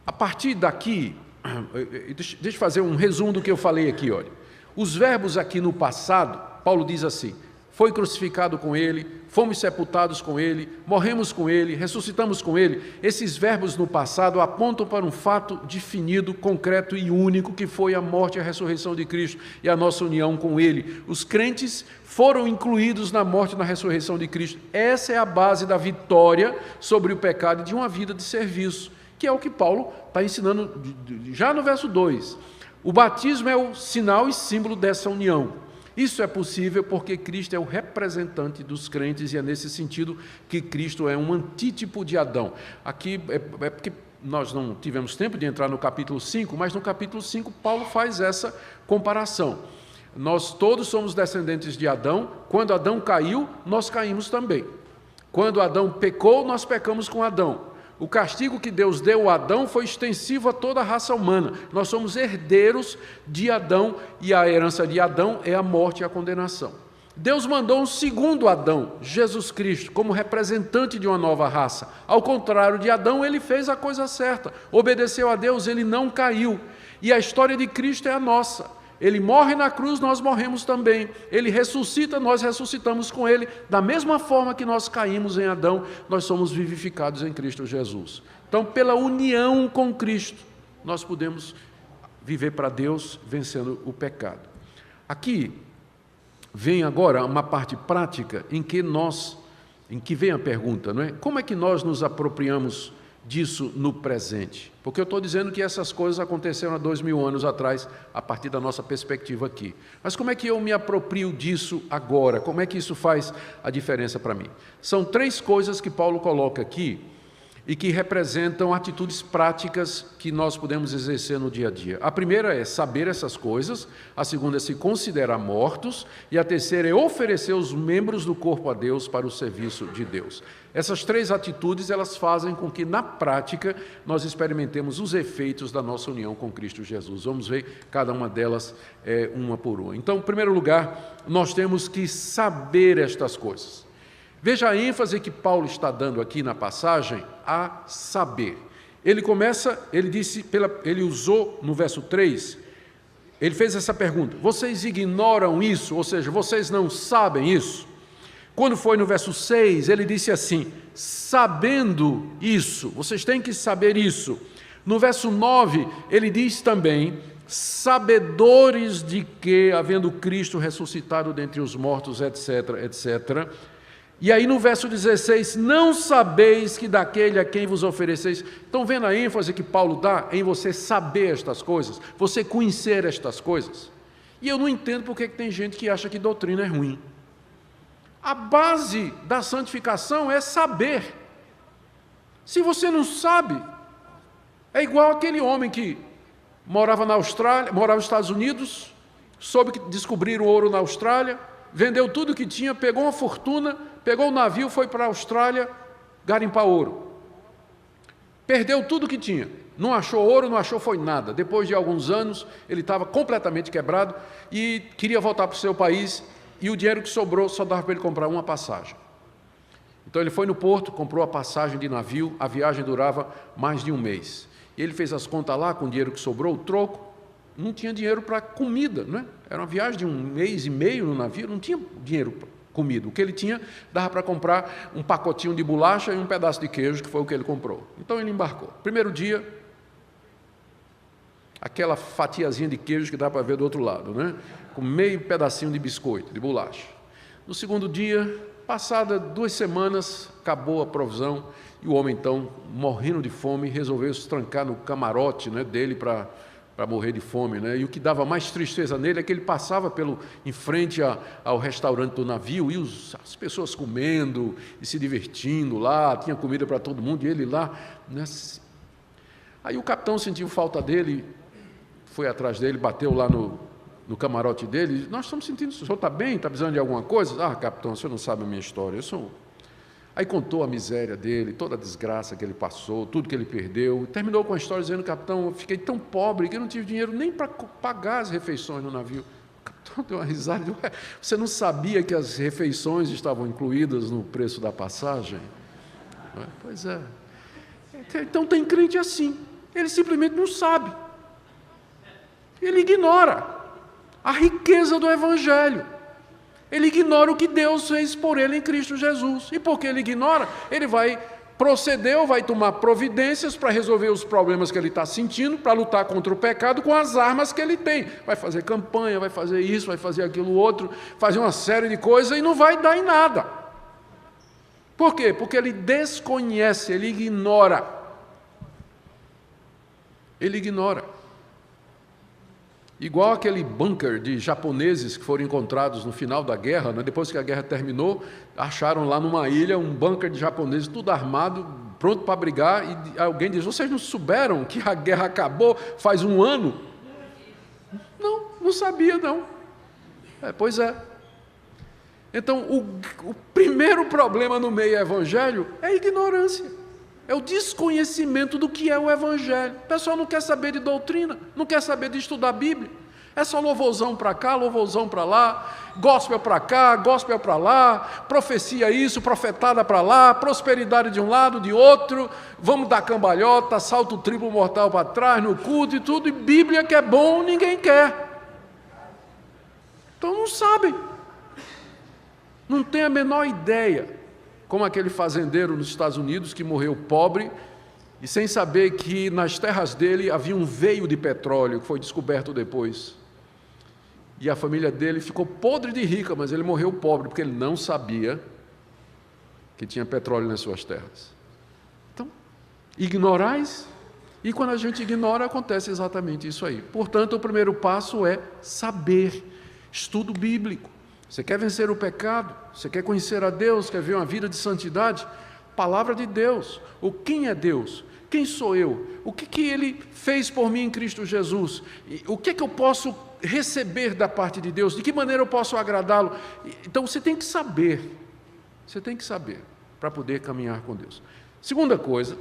A partir daqui, deixa eu fazer um resumo do que eu falei aqui, olha. Os verbos aqui no passado, Paulo diz assim: foi crucificado com Ele, fomos sepultados com Ele, morremos com Ele, ressuscitamos com Ele. Esses verbos no passado apontam para um fato definido, concreto e único, que foi a morte e a ressurreição de Cristo e a nossa união com Ele. Os crentes foram incluídos na morte e na ressurreição de Cristo. Essa é a base da vitória sobre o pecado e de uma vida de serviço, que é o que Paulo está ensinando já no verso 2. O batismo é o sinal e símbolo dessa união. Isso é possível porque Cristo é o representante dos crentes e é nesse sentido que Cristo é um antítipo de Adão. Aqui é porque nós não tivemos tempo de entrar no capítulo 5, mas no capítulo 5 Paulo faz essa comparação. Nós todos somos descendentes de Adão. Quando Adão caiu, nós caímos também. Quando Adão pecou, nós pecamos com Adão. O castigo que Deus deu a Adão foi extensivo a toda a raça humana. Nós somos herdeiros de Adão e a herança de Adão é a morte e a condenação. Deus mandou um segundo Adão, Jesus Cristo, como representante de uma nova raça. Ao contrário de Adão, ele fez a coisa certa, obedeceu a Deus, ele não caiu. E a história de Cristo é a nossa. Ele morre na cruz, nós morremos também. Ele ressuscita, nós ressuscitamos com ele. Da mesma forma que nós caímos em Adão, nós somos vivificados em Cristo Jesus. Então, pela união com Cristo, nós podemos viver para Deus, vencendo o pecado. Aqui vem agora uma parte prática em que vem a pergunta, não é? Como é que nós nos apropriamos disso no presente? Porque eu estou dizendo que essas coisas aconteceram há 2000 anos atrás, a partir da nossa perspectiva aqui. Mas como é que eu me aproprio disso agora? Como é que isso faz a diferença para mim? São 3 coisas que Paulo coloca aqui e que representam atitudes práticas que nós podemos exercer no dia a dia. A primeira é saber essas coisas, a segunda é se considerar mortos, e a terceira é oferecer os membros do corpo a Deus para o serviço de Deus. Essas 3 atitudes, elas fazem com que, na prática, nós experimentemos os efeitos da nossa união com Cristo Jesus. Vamos ver cada uma delas uma por uma. Então, em primeiro lugar, nós temos que saber estas coisas. Veja a ênfase que Paulo está dando aqui na passagem a saber. Ele usou no verso 3, ele fez essa pergunta: vocês ignoram isso? Ou seja, vocês não sabem isso? Quando foi no verso 6, ele disse assim: sabendo isso, vocês têm que saber isso. No verso 9, ele diz também: sabedores de que, havendo Cristo ressuscitado dentre os mortos, etc., etc., e aí no verso 16, não sabeis que daquele a quem vos ofereceis. Estão vendo a ênfase que Paulo dá em você saber estas coisas, você conhecer estas coisas? E eu não entendo porque tem gente que acha que doutrina é ruim. A base da santificação é saber. Se você não sabe, é igual aquele homem que morava na Austrália, morava nos Estados Unidos, soube que descobriram ouro na Austrália, vendeu tudo que tinha, pegou uma fortuna, pegou o navio, foi para a Austrália garimpar ouro. Perdeu tudo que tinha. Não achou ouro, não achou foi nada. Depois de alguns anos, ele estava completamente quebrado e queria voltar para o seu país, e o dinheiro que sobrou só dava para ele comprar uma passagem. Então ele foi no porto, comprou a passagem de navio, a viagem durava mais de um mês. E ele fez as contas lá com o dinheiro que sobrou, o troco, não tinha dinheiro para comida, não é? Era uma viagem de 1 mês e meio no navio, não tinha dinheiro para comida. O que ele tinha, dava para comprar um pacotinho de bolacha e um pedaço de queijo, que foi o que ele comprou. Então ele embarcou. Primeiro dia, aquela fatiazinha de queijo que dá para ver do outro lado, né? Com meio pedacinho de biscoito, de bolacha. No segundo dia, passada 2 semanas, acabou a provisão, e o homem, então, morrendo de fome, resolveu se trancar no camarote, né, dele para morrer de fome, né? E o que dava mais tristeza nele é que ele passava em frente ao restaurante do navio, e as pessoas comendo e se divertindo lá, tinha comida para todo mundo, e ele lá, né? Aí o capitão sentiu falta dele, foi atrás dele, bateu lá no camarote dele, e disse: nós estamos sentindo, o senhor está bem? Está precisando de alguma coisa? Ah, capitão, o senhor não sabe a minha história, Aí contou a miséria dele, toda a desgraça que ele passou, tudo que ele perdeu. Terminou com a história dizendo: capitão, eu fiquei tão pobre que eu não tive dinheiro nem para pagar as refeições no navio. O capitão deu uma risada e disse: ué, você não sabia que as refeições estavam incluídas no preço da passagem? Pois é. Então tem crente assim, ele simplesmente não sabe. Ele ignora a riqueza do Evangelho. Ele ignora o que Deus fez por ele em Cristo Jesus. E porque ele ignora, ele vai proceder ou vai tomar providências para resolver os problemas que ele está sentindo, para lutar contra o pecado com as armas que ele tem. Vai fazer campanha, vai fazer isso, vai fazer aquilo outro, fazer uma série de coisas e não vai dar em nada. Por quê? Porque ele desconhece, ele ignora. Ele ignora. Igual aquele bunker de japoneses que foram encontrados no final da guerra, né? Depois que a guerra terminou, acharam lá numa ilha um bunker de japoneses, tudo armado, pronto para brigar, e alguém diz: vocês não souberam que a guerra acabou faz 1 ano? Não sabia não. Pois é. Então, o primeiro problema no meio evangélico é a ignorância, é o desconhecimento do que é o evangelho. O pessoal não quer saber de doutrina, não quer saber de estudar a Bíblia. É só louvorzão para cá, louvorzão para lá, gospel para cá, gospel para lá, profecia isso, profetada para lá, prosperidade de um lado, de outro, vamos dar cambalhota, salto triplo mortal para trás no culto e tudo, e Bíblia que é bom, ninguém quer. Então não sabem, não tem a menor ideia, como aquele fazendeiro nos Estados Unidos que morreu pobre, e sem saber que nas terras dele havia um veio de petróleo, que foi descoberto depois. E a família dele ficou podre de rica, mas ele morreu pobre, porque ele não sabia que tinha petróleo nas suas terras. Então, ignorais, e quando a gente ignora, acontece exatamente isso aí. Portanto, o primeiro passo é saber, estudo bíblico. Você quer vencer o pecado? Você quer conhecer a Deus? Quer ver uma vida de santidade? Palavra de Deus. O quem é Deus? Quem sou eu? O que Ele fez por mim em Cristo Jesus? O que eu posso receber da parte de Deus? De que maneira eu posso agradá-lo? Então você tem que saber. Você tem que saber para poder caminhar com Deus. Segunda coisa,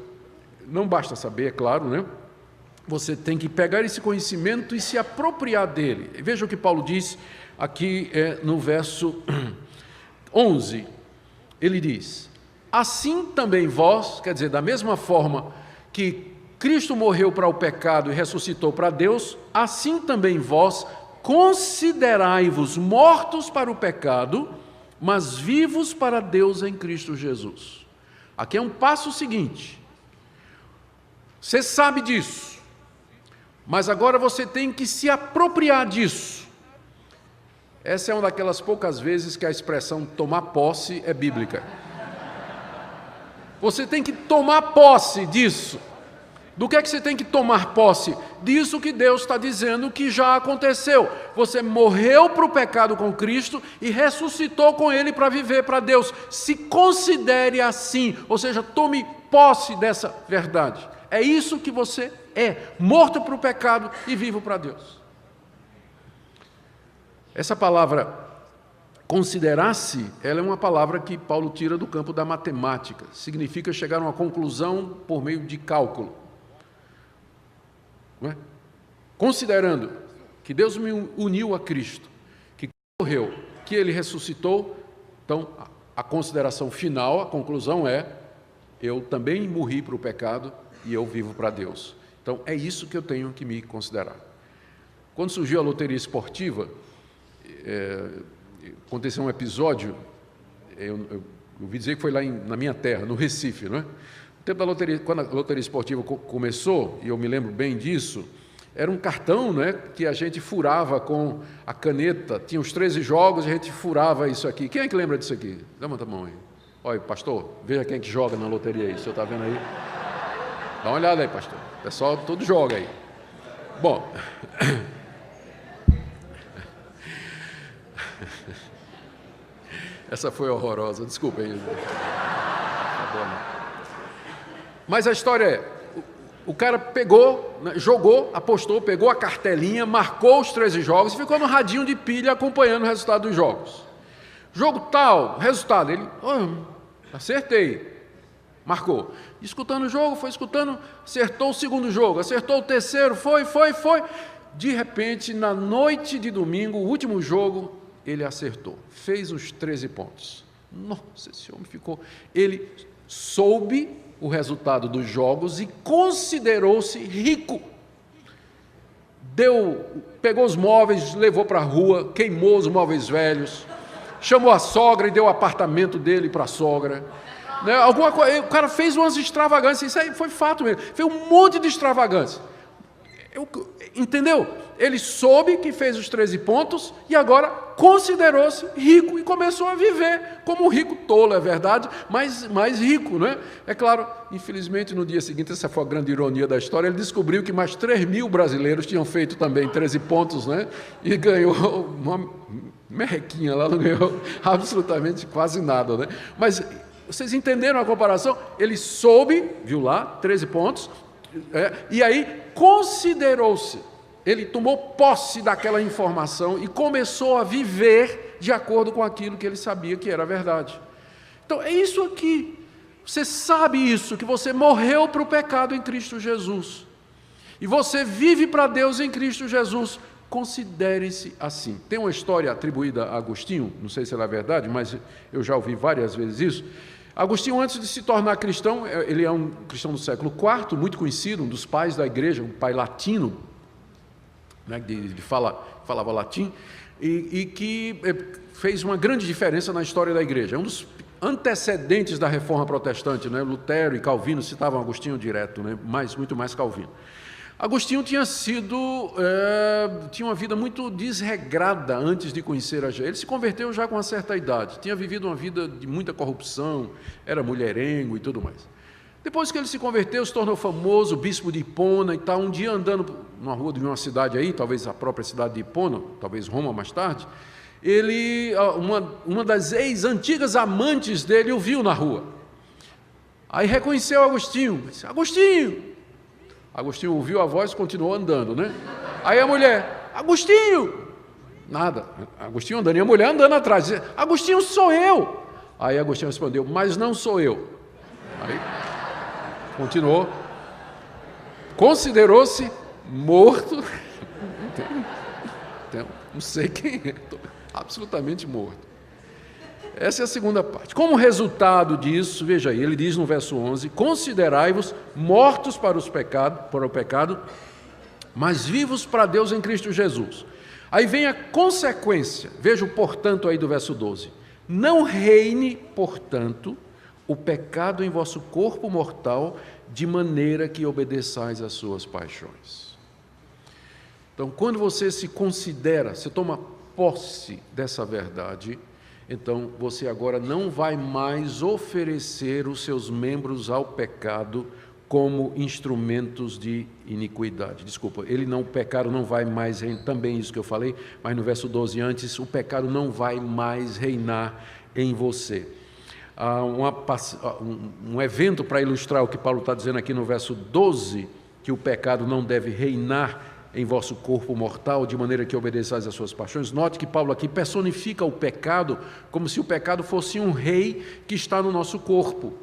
não basta saber, é claro, né? Você tem que pegar esse conhecimento e se apropriar dele. Veja o que Paulo diz aqui no verso 11. Ele diz: assim também vós, quer dizer, da mesma forma que Cristo morreu para o pecado e ressuscitou para Deus, assim também vós considerai-vos mortos para o pecado, mas vivos para Deus em Cristo Jesus. Aqui é um passo seguinte. Você sabe disso, mas agora você tem que se apropriar disso. Essa é uma daquelas poucas vezes que a expressão tomar posse é bíblica. Você tem que tomar posse disso. Do que é que você tem que tomar posse? Disso que Deus está dizendo que já aconteceu. Você morreu para o pecado com Cristo e ressuscitou com Ele para viver para Deus. Se considere assim, ou seja, tome posse dessa verdade. É isso que você é, morto para o pecado e vivo para Deus. Essa palavra considerar-se, ela é uma palavra que Paulo tira do campo da matemática. Significa chegar a uma conclusão por meio de cálculo. Não é? Considerando que Deus me uniu a Cristo, que morreu, que Ele ressuscitou, então a consideração final, a conclusão é: eu também morri para o pecado e eu vivo para Deus. Então é isso que eu tenho que me considerar. Quando surgiu a loteria esportiva, aconteceu um episódio, eu ouvi dizer que foi lá na minha terra, no Recife, não é? No tempo da loteria, quando a loteria esportiva começou, e eu me lembro bem disso, era um cartão, né, que a gente furava com a caneta, tinha os 13 jogos, e a gente furava isso aqui. Quem é que lembra disso aqui? Levanta a mão aí. Olha, pastor, veja quem é que joga na loteria aí, o senhor está vendo aí? Dá uma olhada aí, pastor. O pessoal todo joga aí. Bom... Essa foi horrorosa, desculpa aí. Mas a história é, o cara pegou, jogou, apostou, pegou a cartelinha, marcou os 13 jogos e ficou no radinho de pilha acompanhando o resultado dos jogos. Jogo tal, resultado, ele, acertei, marcou. Escutando o jogo, foi escutando, acertou o segundo jogo, acertou o terceiro, foi. De repente, na noite de domingo, o último jogo, ele acertou, fez os 13 pontos. Nossa, esse homem ficou... Ele soube o resultado dos jogos e considerou-se rico. Pegou os móveis, levou para a rua, queimou os móveis velhos, chamou a sogra e deu o apartamento dele para a sogra. Alguma coisa, o cara fez umas extravagâncias, isso aí foi fato mesmo, fez um monte de extravagância. Entendeu? Ele soube que fez os 13 pontos e agora considerou-se rico e começou a viver como um rico tolo, é verdade, mas mais rico, não é? É claro, infelizmente no dia seguinte, essa foi a grande ironia da história, ele descobriu que mais 3.000 brasileiros tinham feito também 13 pontos, né? E ganhou uma merrequinha lá, não ganhou absolutamente quase nada, né? Mas Vocês entenderam a comparação? Ele soube, viu lá, 13 pontos, e aí considerou-se. Ele tomou posse daquela informação e começou a viver de acordo com aquilo que ele sabia que era verdade. Então, é isso aqui. Você sabe isso, que você morreu para o pecado em Cristo Jesus. E você vive para Deus em Cristo Jesus. Considere-se assim. Tem uma história atribuída a Agostinho, não sei se ela é verdade, mas eu já ouvi várias vezes isso. Agostinho, antes de se tornar cristão, ele é um cristão do século IV, muito conhecido, um dos pais da igreja, um pai latino, né, falava latim, e que fez uma grande diferença na história da igreja. É um dos antecedentes da reforma protestante, né? Lutero e Calvino citavam Agostinho direto, né? Muito mais Calvino. Agostinho tinha uma vida muito desregrada antes de conhecer a Jesus. Ele se converteu já com uma certa idade, tinha vivido uma vida de muita corrupção, era mulherengo e tudo mais. Depois que ele se converteu, se tornou famoso, bispo de Hipona e tal. Um dia andando numa rua de uma cidade aí, talvez a própria cidade de Hipona, talvez Roma mais tarde, uma das ex-antigas amantes dele o viu na rua. Aí reconheceu Agostinho, disse: Agostinho! Agostinho ouviu a voz e continuou andando, né? Aí a mulher: Agostinho! Nada. Agostinho andando, e a mulher andando atrás, disse: Agostinho, sou eu! Aí Agostinho respondeu: mas não sou eu. Aí continuou, considerou-se morto, não sei quem é, absolutamente morto. Essa é a segunda parte. Como resultado disso, veja aí, ele diz no verso 11: considerai-vos mortos para o pecado, mas vivos para Deus em Cristo Jesus. Aí vem a consequência, veja o portanto aí do verso 12: não reine, portanto, o pecado em vosso corpo mortal, de maneira que obedeçais às suas paixões. Então, quando você se considera, você toma posse dessa verdade, então você agora não vai mais oferecer os seus membros ao pecado como instrumentos de iniquidade. Desculpa, o pecado não vai mais, também isso que eu falei, mas no verso 12 antes, o pecado não vai mais reinar em você. Um evento para ilustrar o que Paulo está dizendo aqui no verso 12, que o pecado não deve reinar em vosso corpo mortal, de maneira que obedeçais às suas paixões. Note que Paulo aqui personifica o pecado como se o pecado fosse um rei que está no nosso corpo,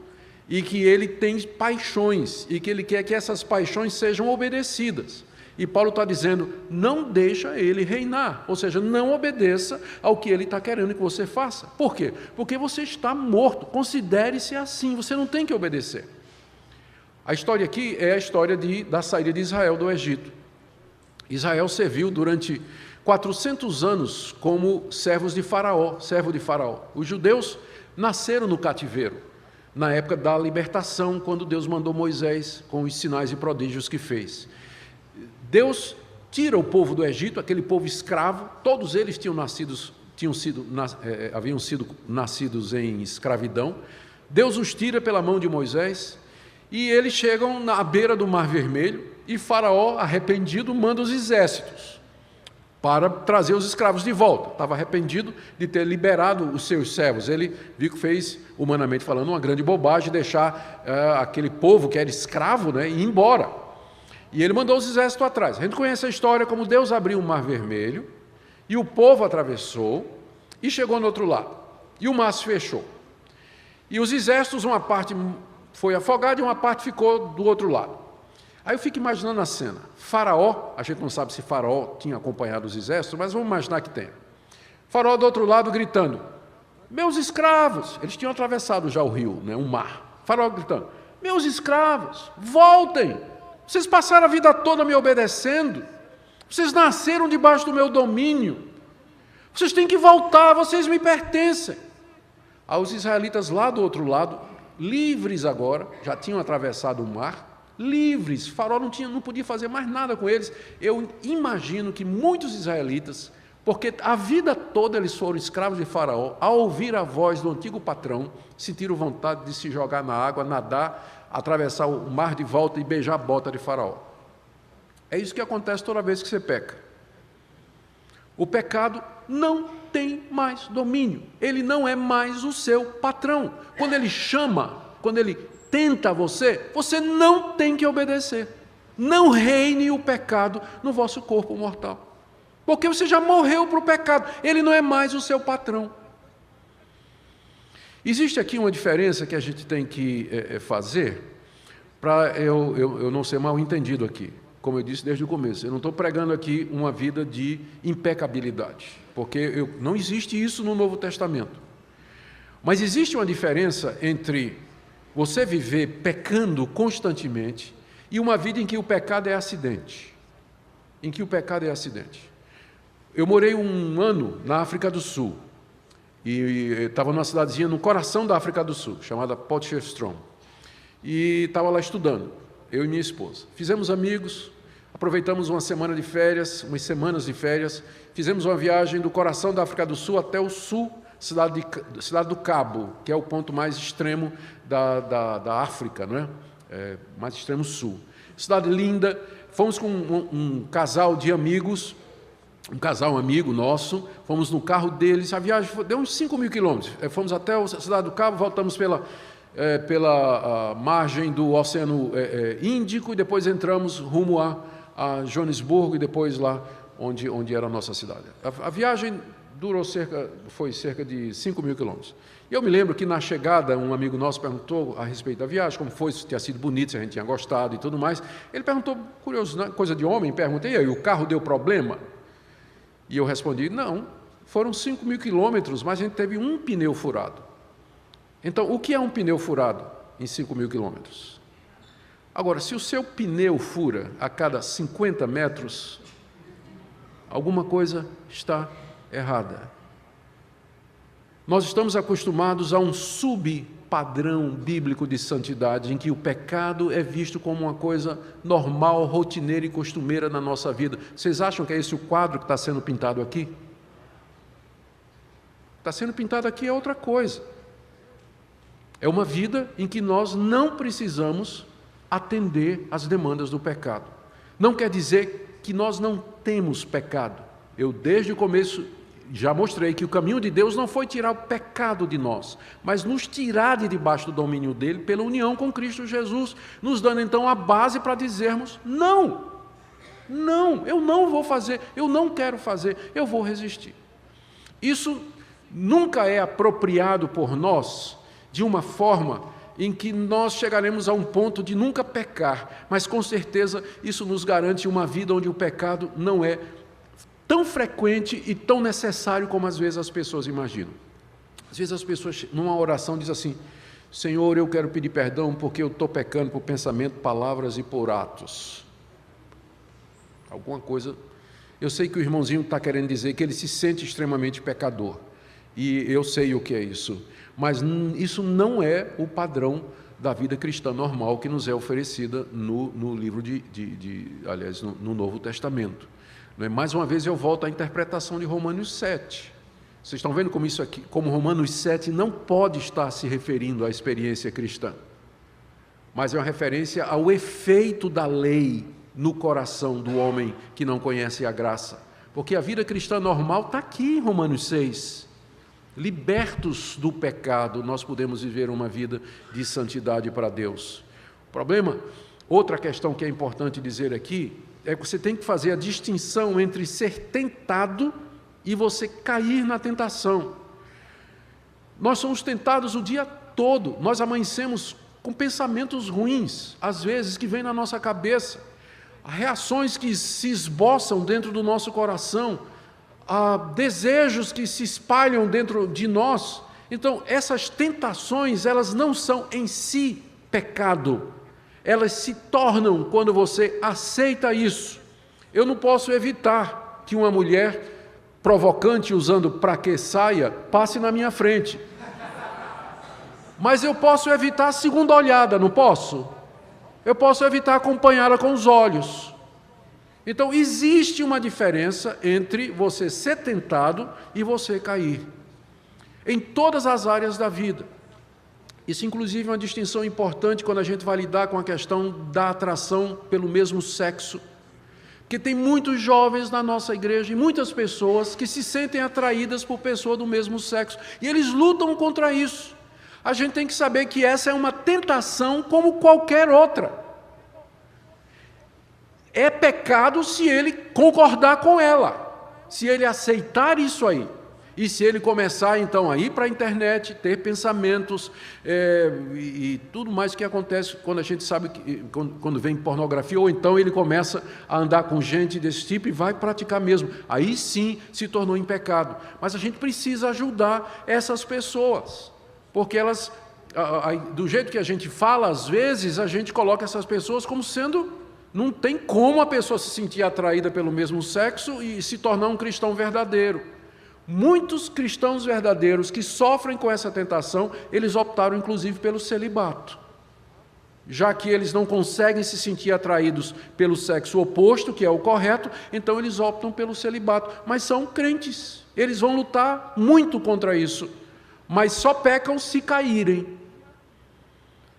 e que ele tem paixões, e que ele quer que essas paixões sejam obedecidas. E Paulo está dizendo: não deixa ele reinar, ou seja, não obedeça ao que ele está querendo que você faça. Por quê? Porque você está morto, considere-se assim, você não tem que obedecer. A história aqui é a história da saída de Israel do Egito. Israel serviu durante 400 anos como servo de Faraó. Os judeus nasceram no cativeiro, na época da libertação, quando Deus mandou Moisés com os sinais e prodígios que fez. Deus tira o povo do Egito, aquele povo escravo, todos eles haviam sido nascidos em escravidão. Deus os tira pela mão de Moisés e eles chegam na beira do Mar Vermelho, e Faraó, arrependido, manda os exércitos para trazer os escravos de volta. Estava arrependido de ter liberado os seus servos. Ele viu que fez, humanamente falando, uma grande bobagem, deixar aquele povo que era escravo, né, ir embora. E ele mandou os exércitos atrás. A gente conhece a história como Deus abriu o Mar Vermelho, e o povo atravessou, e chegou no outro lado. E o mar se fechou. E os exércitos, uma parte foi afogada e uma parte ficou do outro lado. Aí eu fico imaginando a cena. Faraó, a gente não sabe se Faraó tinha acompanhado os exércitos, mas vamos imaginar que tenha. Faraó do outro lado gritando: meus escravos! Eles tinham atravessado já o rio, né, o mar. Faraó gritando: meus escravos, voltem! Vocês passaram a vida toda me obedecendo. Vocês nasceram debaixo do meu domínio. Vocês têm que voltar, vocês me pertencem. Aos israelitas lá do outro lado, livres agora, já tinham atravessado o mar, livres. Faraó não podia fazer mais nada com eles. Eu imagino que muitos israelitas, porque a vida toda eles foram escravos de Faraó, ao ouvir a voz do antigo patrão, sentiram vontade de se jogar na água, nadar, atravessar o mar de volta e beijar a bota de Faraó. É isso que acontece toda vez que você peca. O pecado não tem mais domínio, ele não é mais o seu patrão. Quando ele chama, quando ele tenta você, você não tem que obedecer. Não reine o pecado no vosso corpo mortal, porque você já morreu para o pecado, ele não é mais o seu patrão. Existe aqui uma diferença que a gente tem que fazer, para eu não ser mal entendido aqui. Como eu disse desde o começo, eu não estou pregando aqui uma vida de impecabilidade, porque não existe isso no Novo Testamento. Mas existe uma diferença entre você viver pecando constantemente e uma vida em que o pecado é acidente. Em que o pecado é acidente. Eu morei 1 ano na África do Sul, e estava numa cidadezinha no coração da África do Sul, chamada Potchefstroom, e estava lá estudando, eu e minha esposa. Fizemos amigos, aproveitamos uma semana de férias, umas semanas de férias, fizemos uma viagem do coração da África do Sul até o sul, cidade do Cabo, que é o ponto mais extremo da África, não é? Mais extremo sul. Cidade linda, fomos com um casal de amigos, um amigo nosso, fomos no carro deles, a viagem deu uns 5.000 quilômetros, fomos até a cidade do Cabo, voltamos pela margem do Oceano Índico, e depois entramos rumo a Joanesburgo, e depois lá onde era a nossa cidade. A viagem foi cerca de 5.000 quilômetros. E eu me lembro que na chegada, um amigo nosso perguntou a respeito da viagem, como foi, se tinha sido bonito, se a gente tinha gostado e tudo mais. Ele perguntou, curioso, né? Coisa de homem, perguntei, e aí, o carro deu problema? E eu respondi, não, foram 5.000 quilômetros, mas a gente teve um pneu furado. Então, o que é um pneu furado em 5.000 quilômetros? Agora, se o seu pneu fura a cada 50 metros, alguma coisa está errada. Nós estamos acostumados a um subpadrão bíblico de santidade, em que o pecado é visto como uma coisa normal, rotineira e costumeira na nossa vida. Vocês acham que é esse o quadro que está sendo pintado aqui? Está sendo pintado aqui é outra coisa. É uma vida em que nós não precisamos atender às demandas do pecado. Não quer dizer que nós não temos pecado. Eu, desde o começo, já mostrei que o caminho de Deus não foi tirar o pecado de nós, mas nos tirar de debaixo do domínio dele pela união com Cristo Jesus, nos dando então a base para dizermos, não, eu não vou fazer, eu não quero fazer, eu vou resistir. Isso nunca é apropriado por nós de uma forma em que nós chegaremos a um ponto de nunca pecar, mas com certeza isso nos garante uma vida onde o pecado não é tão frequente e tão necessário como às vezes as pessoas imaginam. Às vezes as pessoas, numa oração, dizem assim, Senhor, eu quero pedir perdão porque eu estou pecando por pensamento, palavras e por atos. Alguma coisa. Eu sei que o irmãozinho está querendo dizer que ele se sente extremamente pecador, e eu sei o que é isso, mas isso não é o padrão da vida cristã normal que nos é oferecida no livro aliás, no Novo Testamento. Mais uma vez eu volto à interpretação de Romanos 7. Vocês estão vendo como isso aqui, como Romanos 7 não pode estar se referindo à experiência cristã, mas é uma referência ao efeito da lei no coração do homem que não conhece a graça. Porque a vida cristã normal está aqui em Romanos 6. Libertos do pecado, nós podemos viver uma vida de santidade para Deus. O problema, outra questão que é importante dizer aqui, é que você tem que fazer a distinção entre ser tentado e você cair na tentação. Nós somos tentados o dia todo, nós amanhecemos com pensamentos ruins, às vezes, que vêm na nossa cabeça, reações que se esboçam dentro do nosso coração, desejos que se espalham dentro de nós. Então, essas tentações, elas não são em si pecado, elas se tornam quando você aceita isso. Eu não posso evitar que uma mulher provocante, usando pra que saia, passe na minha frente. Mas eu posso evitar a segunda olhada, não posso? Eu posso evitar acompanhá-la com os olhos. Então, existe uma diferença entre você ser tentado e você cair, em todas as áreas da vida. Isso, inclusive, é uma distinção importante quando a gente vai lidar com a questão da atração pelo mesmo sexo. que tem muitos jovens na nossa igreja e muitas pessoas que se sentem atraídas por pessoas do mesmo sexo, e eles lutam contra isso. A gente tem que saber que essa é uma tentação como qualquer outra. É pecado se ele concordar com ela, se ele aceitar isso aí. E se ele começar, então, a ir para a internet, ter pensamentos e tudo mais que acontece quando a gente sabe, quando vem pornografia, ou então ele começa a andar com gente desse tipo e vai praticar mesmo. Aí sim se tornou em pecado. Mas a gente precisa ajudar essas pessoas, porque elas, do jeito que a gente fala, às vezes, a gente coloca essas pessoas como sendo... Não tem como a pessoa se sentir atraída pelo mesmo sexo e se tornar um cristão verdadeiro. Muitos cristãos verdadeiros que sofrem com essa tentação, eles optaram inclusive pelo celibato. Já que eles não conseguem se sentir atraídos pelo sexo oposto, que é o correto, então eles optam pelo celibato. Mas são crentes, eles vão lutar muito contra isso, mas só pecam se caírem.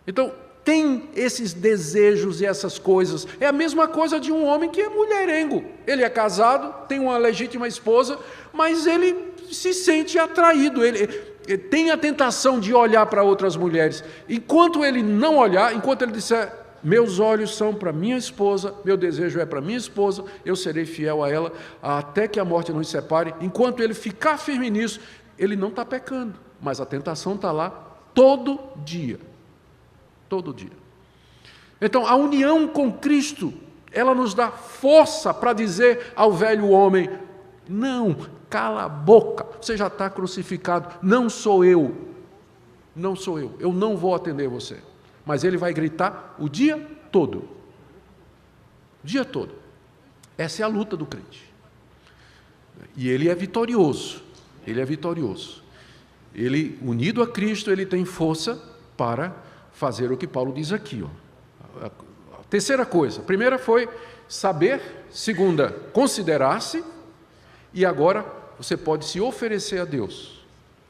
Então, tem esses desejos e essas coisas. É a mesma coisa de um homem que é mulherengo. Ele é casado, tem uma legítima esposa, mas ele se sente atraído, ele tem a tentação de olhar para outras mulheres. Enquanto ele não olhar, enquanto ele disser, meus olhos são para minha esposa, meu desejo é para minha esposa, eu serei fiel a ela, até que a morte nos separe, enquanto ele ficar firme nisso, ele não está pecando, mas a tentação está lá todo dia. Todo dia. Então, a união com Cristo, ela nos dá força para dizer ao velho homem, não, cala a boca, você já está crucificado, não sou eu, eu não vou atender você. Mas ele vai gritar o dia todo. O dia todo. Essa é a luta do crente. E ele é vitorioso, Ele, unido a Cristo, ele tem força para fazer o que Paulo diz aqui. A terceira coisa, a primeira foi saber, segunda, considerar-se, e agora você pode se oferecer a Deus.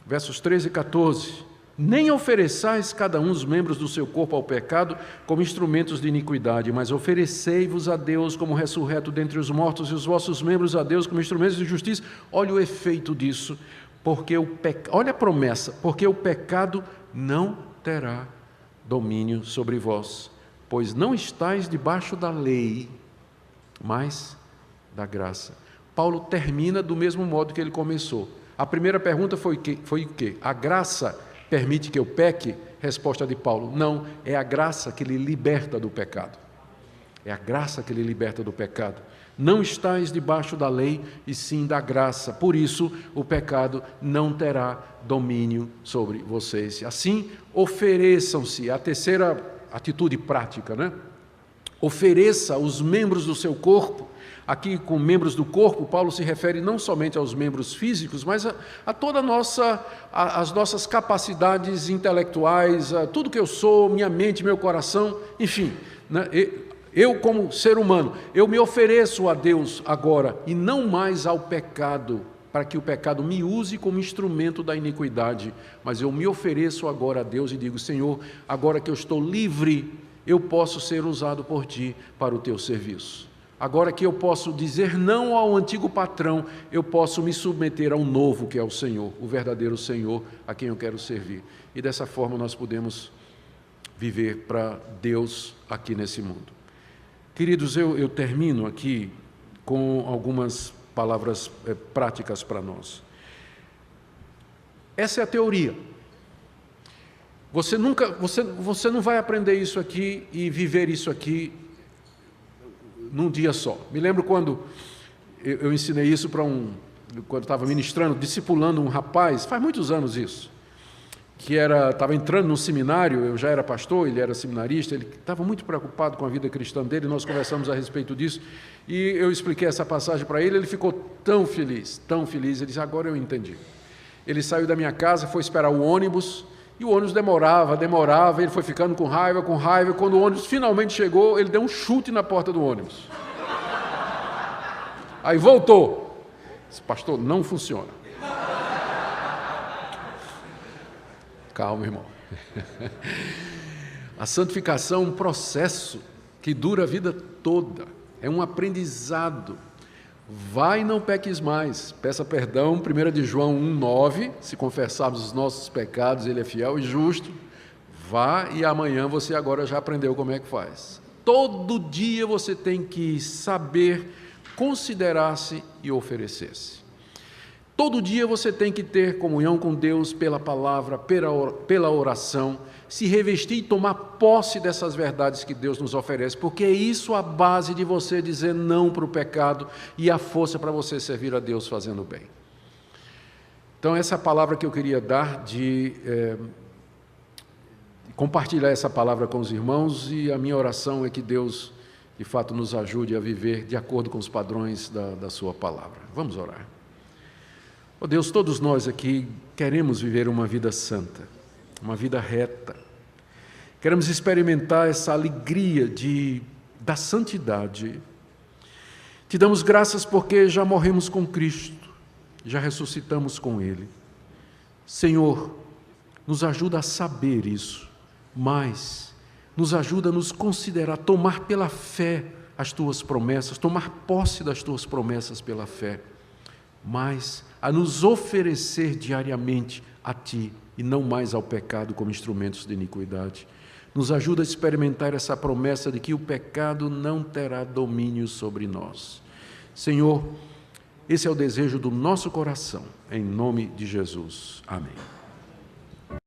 Versos 13 e 14, nem ofereçais cada um os membros do seu corpo ao pecado como instrumentos de iniquidade, mas oferecei-vos a Deus como ressurreto dentre os mortos e os vossos membros a Deus como instrumentos de justiça. Olha o efeito disso, olha a promessa, porque o pecado não terá domínio sobre vós, pois não estáis debaixo da lei, mas da graça. Paulo termina do mesmo modo que ele começou. A primeira pergunta foi o quê? A graça permite que eu peque? Resposta de Paulo, não, é a graça que lhe liberta do pecado. É a graça que lhe liberta do pecado. Não estáis debaixo da lei, e sim da graça. Por isso, o pecado não terá domínio sobre vocês. Assim, ofereçam-se. A terceira atitude prática, né? Ofereça os membros do seu corpo. Aqui, com membros do corpo, Paulo se refere não somente aos membros físicos, mas a toda as nossas capacidades intelectuais, a tudo que eu sou, minha mente, meu coração, enfim, né? Eu, como ser humano, eu me ofereço a Deus agora e não mais ao pecado, para que o pecado me use como instrumento da iniquidade, mas eu me ofereço agora a Deus e digo, Senhor, agora que eu estou livre, eu posso ser usado por Ti para o Teu serviço. Agora que eu posso dizer não ao antigo patrão, eu posso me submeter ao novo que é o Senhor, o verdadeiro Senhor a quem eu quero servir. E dessa forma nós podemos viver para Deus aqui nesse mundo. Queridos, eu termino aqui com algumas palavras práticas para nós. Essa é a teoria. Você não vai aprender isso aqui e viver isso aqui num dia só. Me lembro quando eu ensinei isso quando estava ministrando, discipulando um rapaz, faz muitos anos isso, que estava entrando no seminário, eu já era pastor, ele era seminarista, ele estava muito preocupado com a vida cristã dele, nós conversamos a respeito disso, e eu expliquei essa passagem para ele ficou tão feliz, ele disse, agora eu entendi. Ele saiu da minha casa, foi esperar o ônibus, e o ônibus demorava, ele foi ficando com raiva, e quando o ônibus finalmente chegou, ele deu um chute na porta do ônibus. Aí voltou, disse, pastor, não funciona. Calma, irmão. A santificação é um processo que dura a vida toda. é um aprendizado. Vai e não peques mais. Peça perdão, 1 de João 1,9, se confessarmos os nossos pecados, Ele é fiel e justo. Vá e amanhã você agora já aprendeu como é que faz. Todo dia você tem que saber considerar-se e oferecer-se. Todo dia você tem que ter comunhão com Deus pela palavra, pela oração, se revestir e tomar posse dessas verdades que Deus nos oferece, porque é isso a base de você dizer não para o pecado e a força para você servir a Deus fazendo bem. Então, essa é a palavra que eu queria dar, compartilhar essa palavra com os irmãos, e a minha oração é que Deus, de fato, nos ajude a viver de acordo com os padrões da sua palavra. Vamos orar. Oh Deus, todos nós aqui queremos viver uma vida santa, uma vida reta. Queremos experimentar essa alegria da santidade. Te damos graças porque já morremos com Cristo, já ressuscitamos com Ele. Senhor, nos ajuda a saber isso, mas nos ajuda a nos considerar, tomar pela fé as Tuas promessas, tomar posse das Tuas promessas pela fé, mas a nos oferecer diariamente a Ti e não mais ao pecado como instrumentos de iniquidade. Nos ajuda a experimentar essa promessa de que o pecado não terá domínio sobre nós. Senhor, esse é o desejo do nosso coração, em nome de Jesus. Amém.